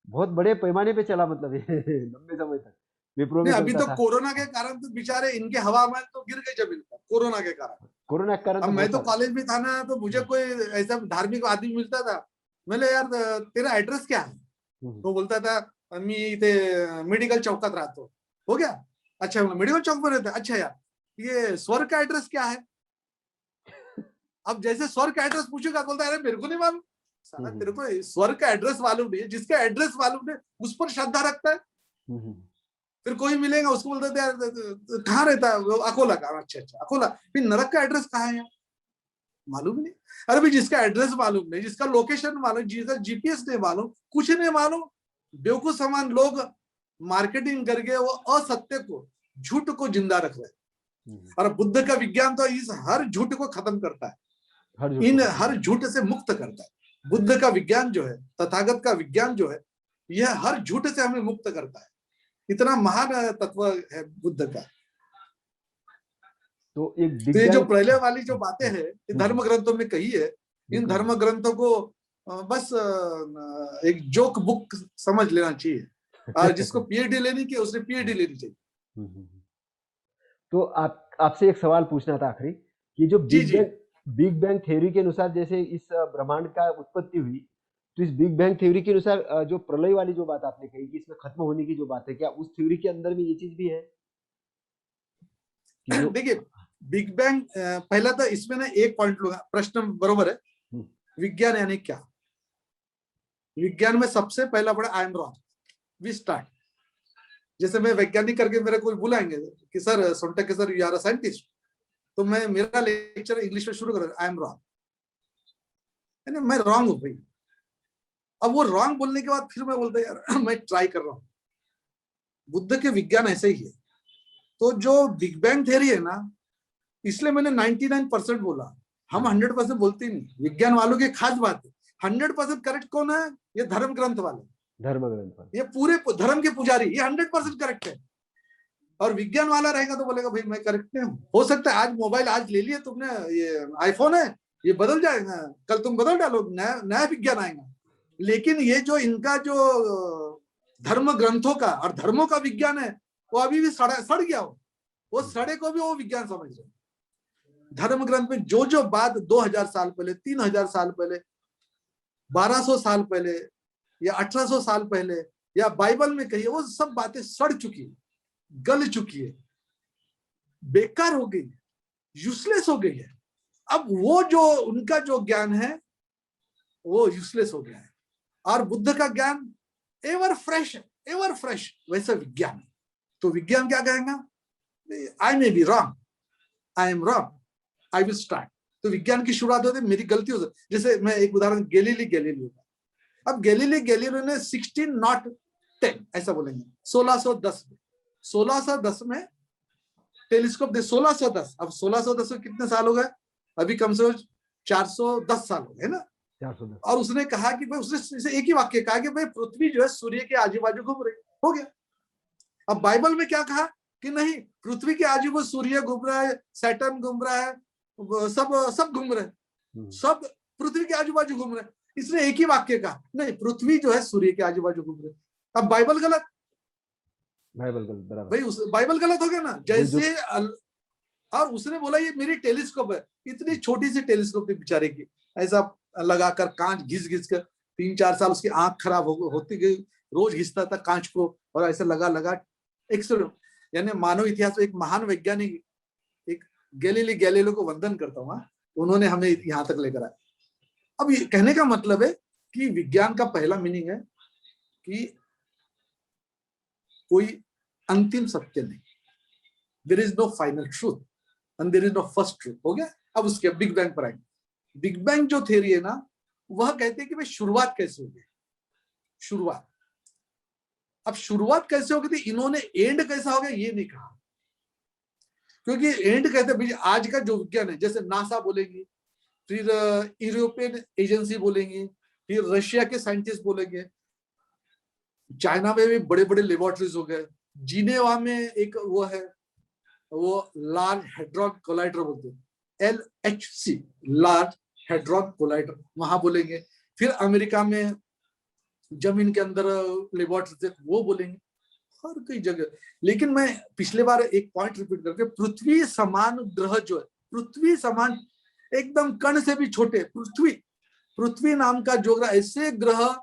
बहुत बड़े पैमाने पे चला, मतलब ये लंबे समय तक विप्रो में नहीं, अभी चलता तो था। कोरोना के कारण तो बेचारे इनके हवा में तो गिर गए जमीन पर, कोरोना के कारण। कोरोना के कारण अब तो मैं बहुत तो सारे। कॉलेज में था ना, तो मुझे कोई ऐसा धार्मिक आदमी मिलता था, मैंने यार तेरा एड्रेस क्या है, हम्म, तो बोलता था मी इथे मेडिकल चौकात राहतो। हो गया, अच्छा मेडिकल चौक पर रहता, अच्छा यार ये स्वर्ग का एड्रेस क्या है। अब जैसे स्वर्ग का एड्रेस पूछेगा, बोलता है अरे मेरे को नहीं मालूम। साला तेरे को स्वर्ग का एड्रेस मालूम नहीं है, जिसका एड्रेस मालूम नहीं उस पर श्रद्धा रखता है। फिर कोई मिलेगा उसको बोलते थे यार कहाँ रहता है वो, अकोला का, अच्छा अच्छा अकोला, फिर नरक का एड्रेस कहाँ है यार, मालूम नहीं। अरे भाई जिसका एड्रेस मालूम नहीं, जिसका लोकेशन मालूम, जिसका जीपीएस नहीं मालूम, कुछ नहीं मालूम, बेवकूफ समान लोग मार्केटिंग करके वो असत्य को, झूठ को जिंदा रख रहे हैं। और बुद्ध का विज्ञान तो इस हर झूठ को खत्म करता है, इन हर झूठ से मुक्त करता है। बुद्ध का विज्ञान जो है, तथागत का विज्ञान जो है, यह हर झूठ से हमें मुक्त करता है। इतना महान तत्व है बुद्ध का। तो एक तो बिग ये जो बैंग। पहले वाली जो बातें हैं, ये धर्म ग्रंथों में कही है। इन बिल्कुल। धर्म ग्रंथों को बस एक जोक बुक समझ लेना चाहिए, और जिसको पीएचडी लेनी की उसने पीएचडी लेनी चाहिए। तो आपसे एक सवाल पूछना था आखिरी, कि जो जी जी। बिग बैंग थ्योरी के अनुसार जैसे इस ब्रह्मांड का उत्पत्ति हुई, तो इस बिग बैंग थ्योरी के अनुसार जो प्रलय वाली जो बात आपने कही कि इसमें खत्म होने की जो बात है, क्या उस थ्योरी के अंदर में ये चीज भी है कि जो। देखिए बिग बैंग, पहला तो इसमें ना एक पॉइंट लूंगा, प्रश्न बरोबर है। विज्ञान यानी क्या, विज्ञान में सबसे पहला पड़ा I am wrong, we start. जैसे मैं वैज्ञानिक करके मेरे कोई बुलाएंगे कि sir Sontakke sir you are a scientist, तो मैं मेरा लेक्चर इंग्लिश में शुरू कर, आई एम रॉन्ग, मैं रॉन्ग हूं भाई। अब वो रॉन्ग बोलने के बाद फिर मैं बोलता यार मैं ट्राई कर रहा हूं। बुद्ध के विज्ञान ऐसे ही है। तो जो बिग बैंग थ्योरी है ना, इसलिए मैंने 99% बोला, हम 100% बोलते ही नहीं, विज्ञान वालों की खास बात है। 100% करेक्ट कौन है? ये धर्म ग्रंथ वाले, धर्म ग्रंथ वाले, ये पूरे धर्म के पुजारी, ये 100% करेक्ट है। और विज्ञान वाला रहेगा तो बोलेगा भाई मैं करेक्ट नहीं हूँ। हो सकता है आज मोबाइल आज ले लिए तुमने, ये आईफोन है, ये बदल जाएगा, कल तुम बदल डालो, नया नया विज्ञान आएगा। लेकिन ये जो इनका जो धर्म ग्रंथों का और धर्मों का विज्ञान है, वो अभी भी सड़ गया हो, वो सड़े को भी वो विज्ञान समझ रहे। धर्म ग्रंथ में जो जो बात 2000 साल पहले, 3000 साल पहले, 1200 साल पहले या 1800 साल पहले या बाइबल में कही है, वो सब बातें सड़ चुकी है, गल चुकी है, बेकार हो गई, यूजलेस हो गई है। अब वो जो उनका जो ज्ञान है वो यूजलेस हो गया है, और बुद्ध का ज्ञान एवर फ्रेश है, एवर फ्रेश वैसा विज्ञान है। तो विज्ञान क्या कहेगा? I may be wrong, I am wrong, I will start. तो विज्ञान की शुरुआत होती है मेरी गलती हो सकती। जैसे मैं एक उदाहरण, गैलीली अब गैलीली ने 16 नॉट 10 ऐसा बोलेंगे, 1610 में टेलीस्कोप दे, 1610। अब 1610 में कितने साल हो गए? अभी कम से कम 410 साल हो गए ना। 410। और उसने कहा कि भाई, उसने एक ही वाक्य कहा कि भाई पृथ्वी जो है सूर्य के आजू बाजू घूम रही, हो गया। अब बाइबल में क्या कहा कि नहीं, पृथ्वी के आजू बाजू सूर्य घूम रहा है, सैटर्न घूम रहा है, सब घूम रहे हैं, सब पृथ्वी के आजू बाजू घूम रहे हैं। इसने एक ही वाक्य कहा, नहीं पृथ्वी जो है सूर्य के आजू बाजू घूम रहे। अब बाइबल गलत, बाइबल गलत, बराबर भाई बाइबल गलत हो गया ना। जैसे और उसने बोला ये मेरी टेलीस्कोप है, इतनी छोटी सी टेलीस्कोप थी बेचारे की, ऐसा लगाकर कांच घिस घिस कर 3-4 साल उसकी आंख खराब होती गई, रोज घिसता था कांच को, और ऐसे लगा यानी मानव इतिहास में एक महान वैज्ञानिक, एक गैलीलियो को वंदन करता हूँ, उन्होंने हमें यहाँ तक लेकर आया। अब ये कहने का मतलब है कि विज्ञान का पहला मीनिंग है कि कोई अंतिम सत्य नहीं, there is no final truth and there is no first truth. हो गया। अब उसके बिग बैंग पर आएंगे। बिग बैंग जो थ्योरी है ना, वह कहते हैं कि भाई शुरुआत कैसे होगी, शुरुआत। अब शुरुआत कैसे होगी थी, इन्होंने एंड कैसा होगा ये नहीं कहा, क्योंकि एंड कहते भाई आज का जो विज्ञान है, जैसे नासा बोलेंगे, फिर यूरोपियन एजेंसी बोलेंगे, फिर रशिया के साइंटिस्ट बोलेंगे, चाइना में भी बड़े बड़े लेबोरेटरीज हो गए, जिनेवा में एक वो है, वो लार्ज हेड्रॉन कोलाइडर बोलते हैं, LHC, लार्ज हेड्रॉन कोलाइडर, वहां बोलेंगे। फिर अमेरिका में जमीन के अंदर लेबोरेटरीज, वो बोलेंगे, हर कई जगह। लेकिन मैं पिछले बार एक पॉइंट रिपीट करके, पृथ्वी समान ग्रह जो है, पृथ्वी समान एकदम कण से भी छोटे, पृथ्वी नाम का जो ग्रह, ऐसे ग्रह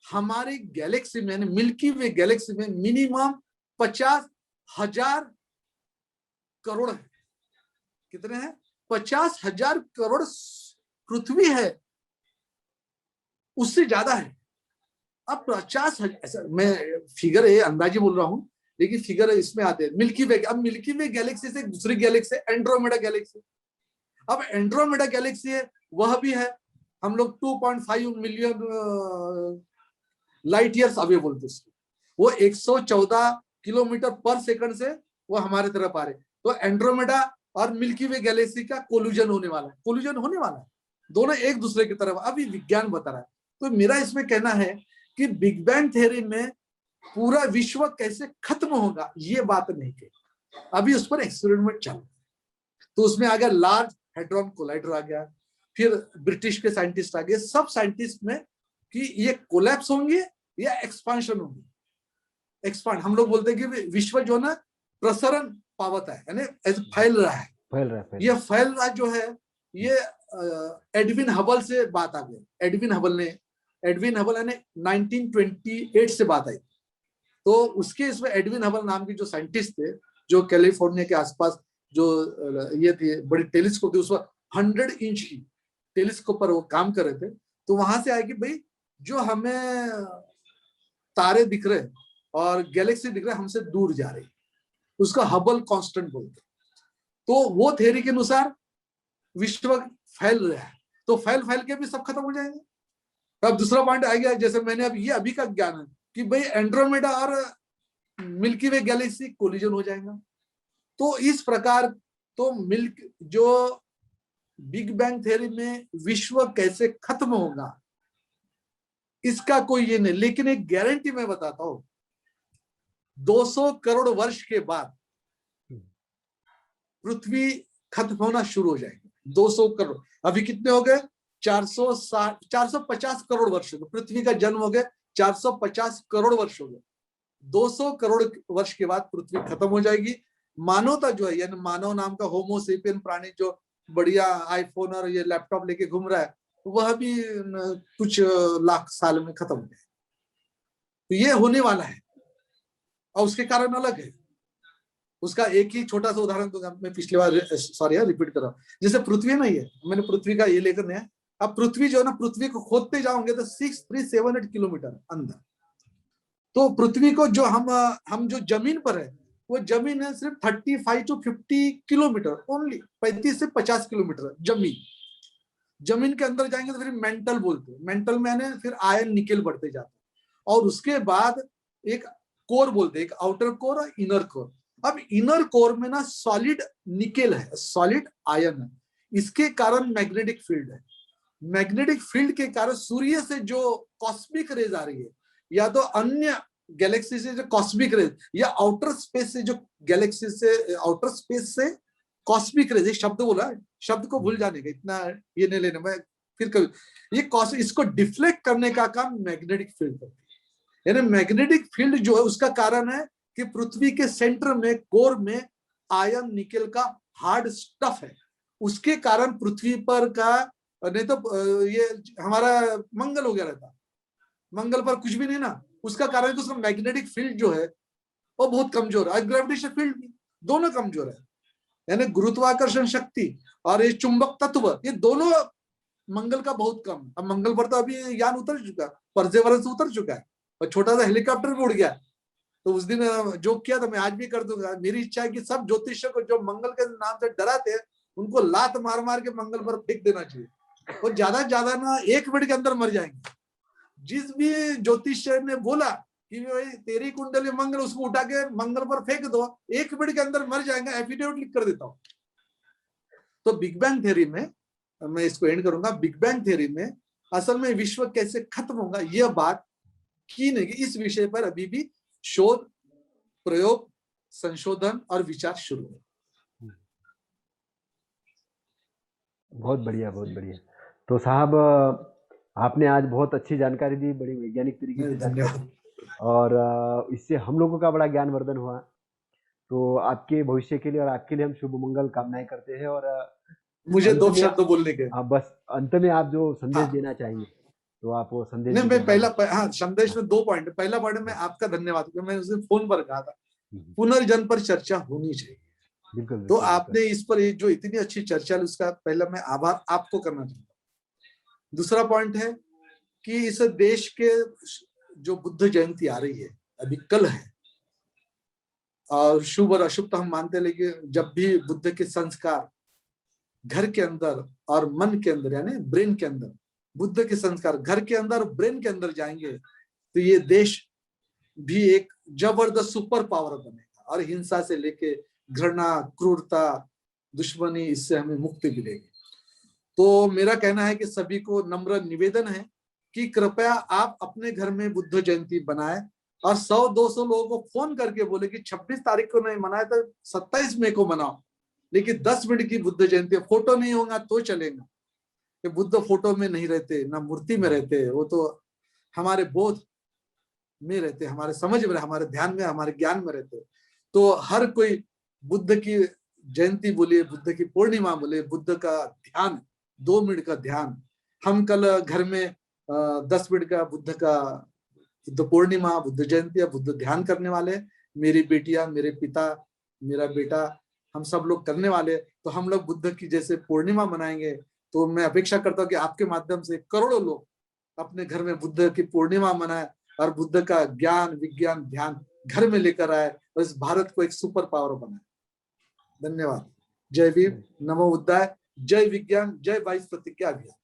हमारी गैलेक्सी में, मिल्की वे गैलेक्सी में मिनिमम 50,000 करोड़ है। कितने हैं? 50,000 करोड़ पृथ्वी है, उससे ज्यादा है। अब 50,000, ऐसा मैं फिगर है अंदाजी बोल रहा हूं, लेकिन फिगर इसमें आते हैं मिल्की वे। अब मिल्की वे गैलेक्सी से दूसरी गैलेक्सी, एंड्रोमेडा गैलेक्सी। अब एंड्रोमेडा गैलेक्सी है, वह भी है, हम लोग 2.5 मिलियन लाइट ईयर्स अवे बोलते हैं। वो 114 किलोमीटर पर सेकंड से वो हमारे तरफ आ रहे। तो एंड्रोमेडा और मिल्की वे गैलेक्सी का कोल्यूजन होने वाला है, दोनों एक दूसरे की तरफ। अभी विज्ञान बता रहा है। तो मेरा इसमें कहना है कि बिग बैंग थ्योरी में पूरा विश्व कैसे खत्म होगा ये बात नहीं कही, अभी उस पर एक्सपेरिमेंट चल रहा है। तो उसमें आ गया लार्ज हेड्रॉन कोलाइडर आ गया, फिर ब्रिटिश के साइंटिस्ट आ गए, सब साइंटिस्ट में कि ये कोलैप्स होंगे या एक्सपांशन होंगे। एक्सपांड, हम लोग बोलते हैं कि विश्व जो ना प्रसरण पावत है, यानी फैल रहा है। ये फैल रहा जो है, ये एडविन हबल से बात आ गई। एडविन हबल ने 1928 से बात आई। तो उसके इसमें एडविन हबल नाम के जो साइंटिस्ट थे, जो कैलिफोर्निया के आसपास जो ये थे बड़ी टेलीस्कोप थी, उस वक्त 100 इंच की टेलीस्कोप पर वो काम कर रहे थे। तो वहां से आए कि भाई जो हमें तारे दिख रहे और गैलेक्सी दिख रहे हमसे दूर जा रही, उसका हबल कांस्टेंट बोलते। तो वो थ्योरी के अनुसार विश्व फैल रहा है, तो फैल के भी सब खत्म हो जाएंगे। अब दूसरा पॉइंट आ गया, जैसे मैंने अब ये अभी का ज्ञान है कि भाई एंड्रोमेडा और मिल्की वे गैलेक्सी कोलिजन हो जाएगा। तो इस प्रकार तो जो बिग बैंग थ्योरी में विश्व कैसे खत्म होगा इसका कोई ये नहीं, लेकिन एक गारंटी मैं बताता हूं, 200 करोड़ वर्ष के बाद पृथ्वी खत्म होना शुरू हो जाएगी। 200 करोड़, अभी कितने हो गए? 450 करोड़ वर्ष हो गए, पृथ्वी का जन्म हो गया 450 करोड़ वर्ष हो गए। 200 करोड़ वर्ष के बाद पृथ्वी खत्म हो जाएगी। मानवता जो है, यानी मानव नाम का होमो सेपियन प्राणी जो बढ़िया आईफोन और ये लैपटॉप लेके घूम रहा है, वह भी कुछ लाख साल में खत्म हो जाए। तो ये होने वाला है और उसके कारण अलग है। उसका एक ही छोटा सा उदाहरण दूंगा, मैं पिछली बार सॉरी रिपीट कर रहा हूँ। जैसे पृथ्वी नहीं है, मैंने पृथ्वी का ये लेकर नहीं है। अब पृथ्वी जो है ना, पृथ्वी को खोदते जाओगे तो 6378 किलोमीटर अंदर। तो पृथ्वी को जो हम जो जमीन पर है, वो जमीन है सिर्फ 35 to 50 किलोमीटर ओनली, 35 से 50 किलोमीटर जमीन। जमीन के अंदर जाएंगे तो फिर मेंटल बोलते हैं, मेंटल में फिर आयन निकल बढ़ते जाते हैं। और उसके बाद एक कोर बोलते हैं, एक आउटर कोर और इनर कोर। अब इनर कोर में ना सॉलिड निकेल है, सॉलिड आयन है। इसके कारण मैग्नेटिक फील्ड है। मैग्नेटिक फील्ड के कारण सूर्य से जो कॉस्मिक रेज आ रही है, या तो अन्य गैलेक्सी से जो कॉस्मिक रेज, या आउटर स्पेस से जो गैलेक्सी से, आउटर स्पेस से कॉस्मिक रेज, एक शब्द बोला है, शब्द को भूल जाने का, इतना ये नहीं लेना मैं फिर कभी। ये इसको डिफ्लेक्ट करने का काम मैग्नेटिक फील्ड करती है। यानी मैग्नेटिक फील्ड जो है उसका कारण है कि पृथ्वी के सेंटर में, कोर में आयन निकेल का हार्ड स्टफ है। उसके कारण पृथ्वी पर का, नहीं तो ये हमारा मंगल हो गया रहता, मंगल पर कुछ भी नहीं ना। उसका कारण है उसका मैग्नेटिक फील्ड जो है वो बहुत कमजोर है, ग्रेविटेशन फील्ड भी दोनों कमजोर है। यानी गुरुत्वाकर्षण शक्ति और ये चुंबक तत्व, ये दोनों मंगल का बहुत कम है। अब मंगल पर तो अभी यान उतर चुका, पर्सेवरेंस उतर चुका है और छोटा सा हेलीकॉप्टर भी उड़ गया। तो उस दिन जो किया था, मैं आज भी कर दूंगा। मेरी इच्छा है कि सब ज्योतिषियों को जो मंगल के नाम से डराते हैं, उनको लात मार मार के मंगल पर फेंक देना चाहिए। और ज्यादा से ज्यादा ना 1 मिनट के अंदर मर जाएंगे। जिस भी ज्योतिषी ने बोला कि भाई तेरी कुंडली मंगल, उसको उठा के मंगल पर फेंक दो, 1 मिनट के अंदर मर जाएंगे, एफिडेविट लिख कर देता हूं। तो बिग बैंग थ्योरी में, मैं इसको एंड करूंगा, बिग बैंग थ्योरी में असल में विश्व कैसे खत्म होगा यह बात की नहीं, इस विषय पर अभी भी शोध, प्रयोग, संशोधन और विचार शुरू है। बहुत बढ़िया, बहुत बढ़िया। तो साहब आपने आज बहुत अच्छी जानकारी दी, बड़ी वैज्ञानिक तरीके से जानकारी, और इससे हम लोगों का बड़ा ज्ञानवर्धन हुआ। तो आपके भविष्य के लिए और आपके लिए हम शुभ मंगल कामनाएं करते हैं। और मुझे 2 शब्द बोलने के, बस अंत में आप जो संदेश देना चाहेंगे तो आप वो संदेश। नहीं, मैं पहला संदेश में 2 पॉइंट। पहला पॉइंट में आपका धन्यवाद, मैं उस दिन फोन पर कहा था पुनर्जन्म पर चर्चा होनी चाहिए। बिल्कुल, तो आपने इस पर जो इतनी अच्छी चर्चा, उसका पहला मैं आभार आपको करना चाहता हूँ। दूसरा पॉइंट है कि इस देश के जो बुद्ध जयंती आ रही है, अभी कल है, और शुभ और अशुभ तो हम मानते, लेकिन जब भी बुद्ध के संस्कार घर के अंदर और मन के अंदर, यानी ब्रेन के अंदर, बुद्ध के संस्कार घर के अंदर और ब्रेन के अंदर जाएंगे, तो ये देश भी एक जबरदस्त सुपर पावर बनेगा। और हिंसा से लेके घृणा, क्रूरता, दुश्मनी, इससे हमें मुक्ति मिलेगी। तो मेरा कहना है कि सभी को नम्र निवेदन है कि कृपया आप अपने घर में बुद्ध जयंती बनाएं, और 100-200 लोगों को फोन करके बोले कि 26 तारीख को नहीं मनाए तो 27 मई को मनाओ, लेकिन 10 मिनट की बुद्ध जयंती। फोटो नहीं होगा तो चलेगा, कि बुद्ध फोटो में नहीं रहते, ना मूर्ति में रहते, वो तो हमारे बोध में रहते, हमारे समझ में, हमारे ध्यान में, हमारे ज्ञान में रहते। तो हर कोई बुद्ध की जयंती बोले, बुद्ध की पूर्णिमा बोले, बुद्ध का ध्यान, 2 मिनट का ध्यान। हम कल घर में 10 मिनट का बुद्ध पूर्णिमा, बुद्ध जयंती या बुद्ध ध्यान करने वाले, मेरी बेटियां, मेरे पिता, मेरा बेटा, हम सब लोग करने वाले। तो हम लोग बुद्ध की जैसे पूर्णिमा मनाएंगे। तो मैं अपेक्षा करता हूँ कि आपके माध्यम से करोड़ों लोग अपने घर में बुद्ध की पूर्णिमा मनाए और बुद्ध का ज्ञान, विज्ञान, ध्यान घर में लेकर आए और इस भारत को एक सुपर पावर बनाए। धन्यवाद। जय भीम, नमो बुद्धाय, जय विज्ञान, जय 22 प्रतिज्ञा अभियान।